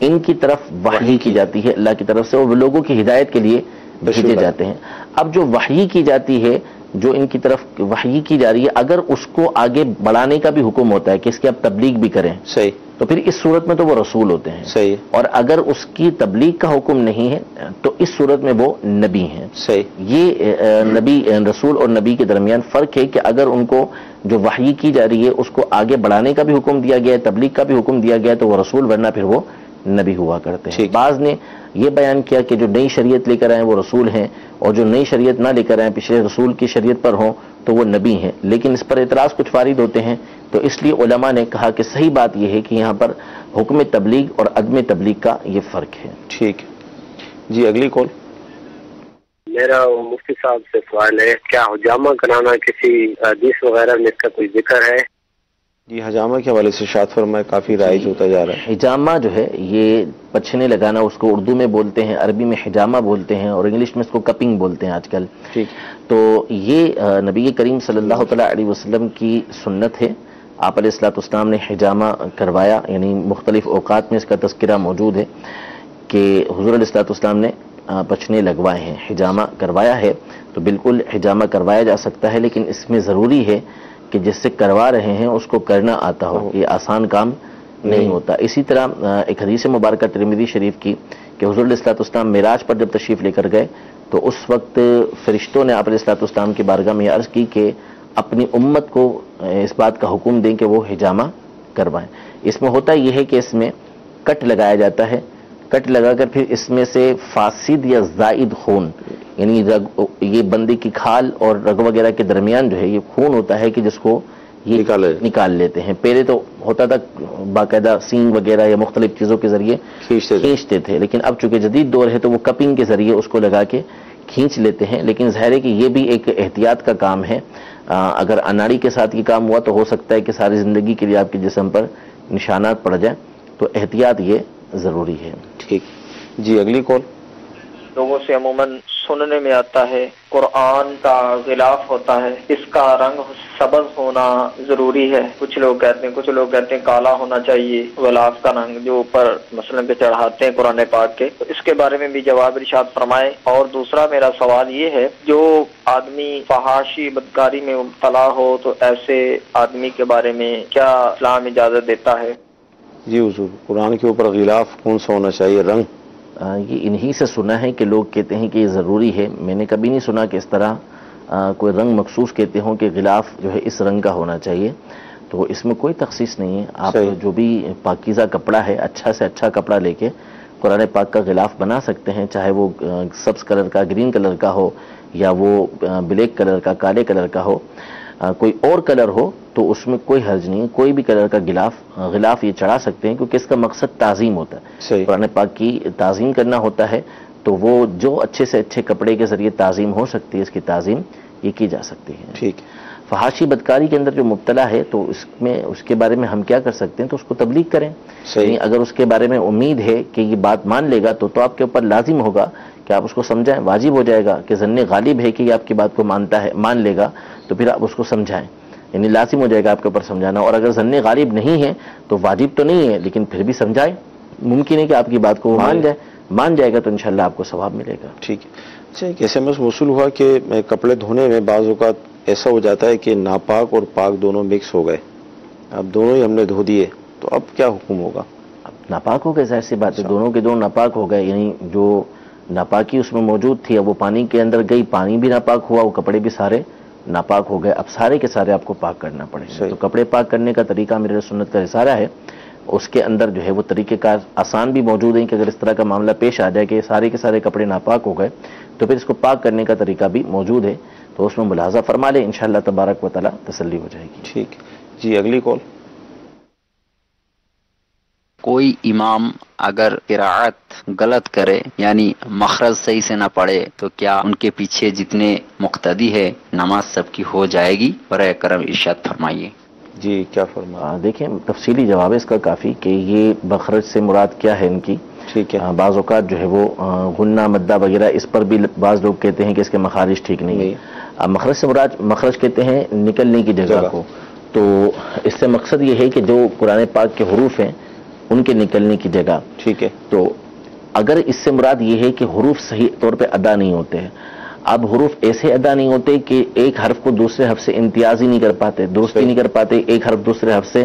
ان کی طرف وحی کی جاتی ہے اللہ کی طرف سے، اور وہ لوگوں کی ہدایت کے لیے بھیجے جاتے ہیں. اب جو وحی کی جاتی ہے، جو ان کی طرف وحی کی جا رہی ہے، اگر اس کو آگے بڑھانے کا بھی حکم ہوتا ہے کہ اس کی آپ تبلیغ بھی کریں، صحیح، تو پھر اس صورت میں تو وہ رسول ہوتے ہیں. صحیح. اور اگر اس کی تبلیغ کا حکم نہیں ہے تو اس صورت میں وہ نبی ہیں. صحیح. یہ نبی، رسول اور نبی کے درمیان فرق ہے کہ اگر ان کو جو وحی کی جا رہی ہے اس کو آگے بڑھانے کا بھی حکم دیا گیا ہے، تبلیغ کا بھی حکم دیا گیا ہے، تو وہ رسول، ورنہ پھر وہ نبی ہوا کرتے ہیں. بعض نے یہ بیان کیا کہ جو نئی شریعت لے کر آئے وہ رسول ہیں، اور جو نئی شریعت نہ لے کر آئے پچھلے رسول کی شریعت پر ہوں تو وہ نبی ہیں. لیکن اس پر اعتراض کچھ وارد ہوتے ہیں، تو اس لیے علماء نے کہا کہ صحیح بات یہ ہے کہ یہاں پر حکم تبلیغ اور عدم تبلیغ کا یہ فرق ہے. ٹھیک جی، اگلی کال. میرا مفتی صاحب سے سوال ہے، کیا حجامہ کرانا کسی حدیث وغیرہ میں اس کا کوئی ذکر ہے؟ جی، حجامہ کے حوالے سے ارشاد فرمائے، کافی رائج ہوتا جا رہا ہے. حجامہ جو ہے یہ پچھنے لگانا، اس کو اردو میں بولتے ہیں، عربی میں حجامہ بولتے ہیں، اور انگلش میں اس کو کپنگ بولتے ہیں آج کل. ٹھیک. تو یہ نبی کریم صلی اللہ تعالیٰ علیہ وسلم کی سنت ہے. آپ علیہ الصلوۃ والسلام نے حجامہ کروایا، یعنی مختلف اوقات میں اس کا تذکرہ موجود ہے کہ حضور علیہ الصلوۃ والسلام نے پچھنے لگوائے ہیں، حجامہ کروایا ہے. تو بالکل حجامہ کروایا جا سکتا ہے، لیکن اس میں ضروری ہے کہ جس سے کروا رہے ہیں اس کو کرنا آتا ہو. یہ آسان کام نہیں ہوتا. اسی طرح ایک حدیث مبارکہ ترمذی شریف کی کہ حضور علیہ الصلوۃ والسلام معراج پر جب تشریف لے کر گئے تو اس وقت فرشتوں نے آپ علیہ الصلوۃ والسلام کی بارگاہ میں عرض کی کہ اپنی امت کو اس بات کا حکم دیں کہ وہ حجامہ کروائیں. اس میں ہوتا یہ ہے کہ اس میں کٹ لگایا جاتا ہے، کٹ لگا کر پھر اس میں سے فاسد یا زائد خون، یعنی یہ بندے کی کھال اور رگ وغیرہ کے درمیان جو ہے یہ خون ہوتا ہے کہ جس کو یہ نکال لیتے ہیں. پہلے تو ہوتا تھا باقاعدہ سینگ وغیرہ یا مختلف چیزوں کے ذریعے کھینچتے تھے، لیکن اب چونکہ جدید دور ہے تو وہ کپنگ کے ذریعے اس کو لگا کے کھینچ لیتے ہیں. لیکن ظاہر ہے کہ یہ بھی ایک احتیاط کا کام ہے. اگر اناڑی کے ساتھ یہ کام ہوا تو ہو سکتا ہے کہ ساری زندگی کے لیے آپ کے جسم پر نشانات پڑ جائیں، تو احتیاط یہ ضروری ہے. ٹھیک جی، اگلی کال. لوگوں سے عموماً سننے میں آتا ہے قرآن کا غلاف ہوتا ہے، اس کا رنگ سبز ہونا ضروری ہے. کچھ لوگ کہتے ہیں کالا ہونا چاہیے غلاف کا رنگ جو اوپر مثلا پہ چڑھاتے ہیں قرآن پاک کے. تو اس کے بارے میں بھی جواب ارشاد فرمائے. اور دوسرا میرا سوال یہ ہے، جو آدمی فحاشی بدکاری میں مبتلا ہو تو ایسے آدمی کے بارے میں کیا اسلام اجازت دیتا ہے؟ جی حضور، قرآن کے اوپر غلاف کون سا ہونا چاہیے رنگ؟ یہ انہی سے سنا ہے کہ لوگ کہتے ہیں کہ یہ ضروری ہے. میں نے کبھی نہیں سنا کہ اس طرح کوئی رنگ مخصوص کہتے ہوں کہ غلاف جو ہے اس رنگ کا ہونا چاہیے. تو اس میں کوئی تخصیص نہیں ہے. آپ جو بھی پاکیزہ کپڑا ہے، اچھا سے اچھا کپڑا لے کے قرآن پاک کا غلاف بنا سکتے ہیں، چاہے وہ سبز کلر کا، گرین کلر کا ہو، یا وہ بلیک کلر کا، کالے کلر کا ہو، کوئی اور کلر ہو تو اس میں کوئی حرج نہیں ہے. کوئی بھی کلر کا غلاف یہ چڑھا سکتے ہیں، کیونکہ اس کا مقصد تعظیم ہوتا ہے. قرآن پاک کی تعظیم کرنا ہوتا ہے، تو وہ جو اچھے سے اچھے کپڑے کے ذریعے تعظیم ہو سکتی ہے، اس کی تعظیم یہ کی جا سکتی ہے. ٹھیک. فحاشی بدکاری کے اندر جو مبتلا ہے تو اس کے بارے میں ہم کیا کر سکتے ہیں؟ تو اس کو تبلیغ کریں. یعنی اگر اس کے بارے میں امید ہے کہ یہ بات مان لے گا تو آپ کے اوپر لازم ہوگا کہ آپ اس کو سمجھائیں. واجب ہو جائے گا کہ ظن غالب ہے کہ یہ آپ کی بات کو مان لے گا، تو پھر آپ اس کو سمجھائیں. یعنی لازم ہو جائے گا آپ کے اوپر سمجھانا. اور اگر ظن غالب نہیں ہے تو واجب تو نہیں ہے، لیکن پھر بھی سمجھائیں. ممکن ہے کہ آپ کی بات کو مان جائے گا تو انشاءاللہ آپ کو ثواب ملے گا. ٹھیک ہے. اچھا، ایک SMS موصول ہوا کہ کپڑے دھونے میں بعض اوقات ایسا ہو جاتا ہے کہ ناپاک اور پاک دونوں مکس ہو گئے، اب دونوں ہی ہم نے دھو دیے، تو اب کیا حکم ہوگا؟ اب ناپاک ہو گئے، ظاہر سی بات ہے، دونوں کے دونوں ناپاک ہو گئے. یعنی جو ناپاکی اس میں موجود تھی اب وہ پانی کے اندر گئی، پانی بھی ناپاک ہوا، وہ کپڑے بھی سارے ناپاک ہو گئے. اب سارے کے سارے آپ کو پاک کرنا پڑے گا. تو کپڑے پاک کرنے کا طریقہ میرے سنت کا رسالہ ہے، اس کے اندر جو ہے وہ طریقہ کار آسان بھی موجود ہیں کہ اگر اس طرح کا معاملہ پیش آ جائے کہ سارے کے سارے کپڑے ناپاک ہو گئے تو پھر اس کو پاک کرنے کا طریقہ بھی موجود ہے. تو اس میں ملاحظہ فرما لیں، انشاءاللہ تبارک و تعالی تسلی ہو جائے گی. ٹھیک جی، اگلی کال. کوئی امام اگر قراءت غلط کرے یعنی مخرج صحیح سے نہ پڑھے تو کیا ان کے پیچھے جتنے مقتدی ہے نماز سب کی ہو جائے گی؟ برائے کرم ارشاد فرمائیے. جی کیا فرما؟ دیکھیں تفصیلی جواب ہے اس کا کافی کہ یہ مخرج سے مراد کیا ہے ان کی. ٹھیک ہے. بعض اوقات جو ہے وہ غنہ مدہ وغیرہ اس پر بھی بعض لوگ کہتے ہیں کہ اس کے مخارج ٹھیک نہیں ہے. مخرج سے مراد مخرج کہتے ہیں نکلنے کی جگہ کو. تو اس سے مقصد یہ ہے کہ جو قرآن پاک کے حروف ہیں ان کے نکلنے کی جگہ. ٹھیک ہے. تو اگر اس سے مراد یہ ہے کہ حروف صحیح طور پہ ادا نہیں ہوتے ہیں. اب حروف ایسے ادا نہیں ہوتے کہ ایک حرف کو دوسرے حرف سے امتیاز ہی نہیں کر پاتے، درستی نہیں کر پاتے، ایک حرف دوسرے حرف سے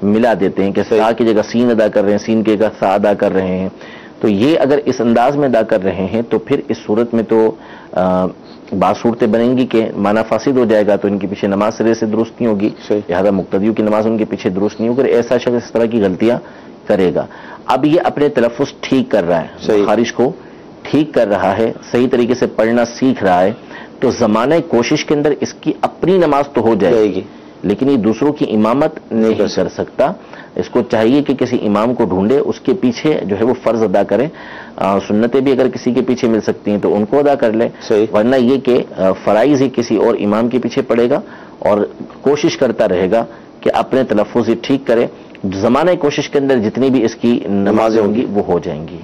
ملا دیتے ہیں کہ سا کی جگہ سین ادا کر رہے ہیں، سین کی جگہ سا ادا کر رہے ہیں. تو یہ اگر اس انداز میں ادا کر رہے ہیں تو پھر اس صورت میں تو بعض صورتیں بنیں گی کہ معنی فاسد ہو جائے گا، تو ان کے پیچھے نماز سرے سے درست نہیں ہوگی، لہٰذا مقتدیوں کی نماز ان کے پیچھے درست نہیں ہوگی. ایسا شخص اس طرح کی غلطیاں کرے گا. اب یہ اپنے تلفظ ٹھیک کر رہا ہے، خارج کو ٹھیک کر رہا ہے، صحیح طریقے سے پڑھنا سیکھ رہا ہے، تو زمانہ کوشش کے اندر اس کی اپنی نماز تو ہو جائے گی، لیکن یہ دوسروں کی امامت نہیں کر سکتا. اس کو چاہیے کہ کسی امام کو ڈھونڈے، اس کے پیچھے جو ہے وہ فرض ادا کرے. سنتیں بھی اگر کسی کے پیچھے مل سکتی ہیں تو ان کو ادا کر لے، ورنہ یہ کہ فرائض ہی کسی اور امام کے پیچھے پڑے گا اور کوشش کرتا رہے گا کہ اپنے تلفظ ہی ٹھیک کرے. زمانہ کوشش کے اندر جتنی بھی اس کی نمازیں ہوں گی وہ ہو جائیں گی.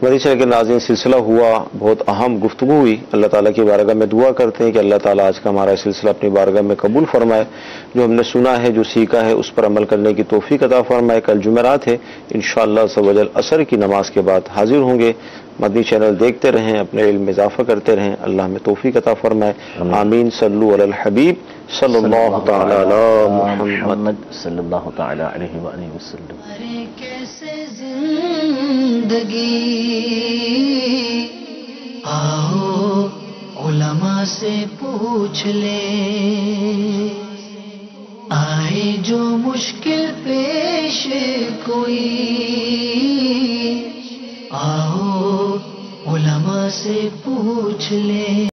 مدنی کے ناظرین، سلسلہ ہوا، بہت اہم گفتگو ہوئی. اللہ تعالیٰ کی بارگاہ میں دعا کرتے ہیں کہ اللہ تعالیٰ آج کا ہمارا سلسلہ اپنی بارگاہ میں قبول فرمائے. جو ہم نے سنا ہے، جو سیکھا ہے، اس پر عمل کرنے کی توفیق عطا فرمائے. کل جمعرات ہے، انشاءاللہ عز و جل عصر کی نماز کے بعد حاضر ہوں گے. مدنی چینل دیکھتے رہیں، اپنے علم میں اضافہ کرتے رہیں. اللہ ہمیں توفیق عطا فرمائے. آمین. صلو علی الحبیب صلی اللہ تعالی علی محمد صلی اللہ تعالی علیہ وآلہ وسلم. زندگی آؤ علماء سے پوچھ لے، آئے جو مشکل پیش کوئی، آؤ علماء سے پوچھ لے.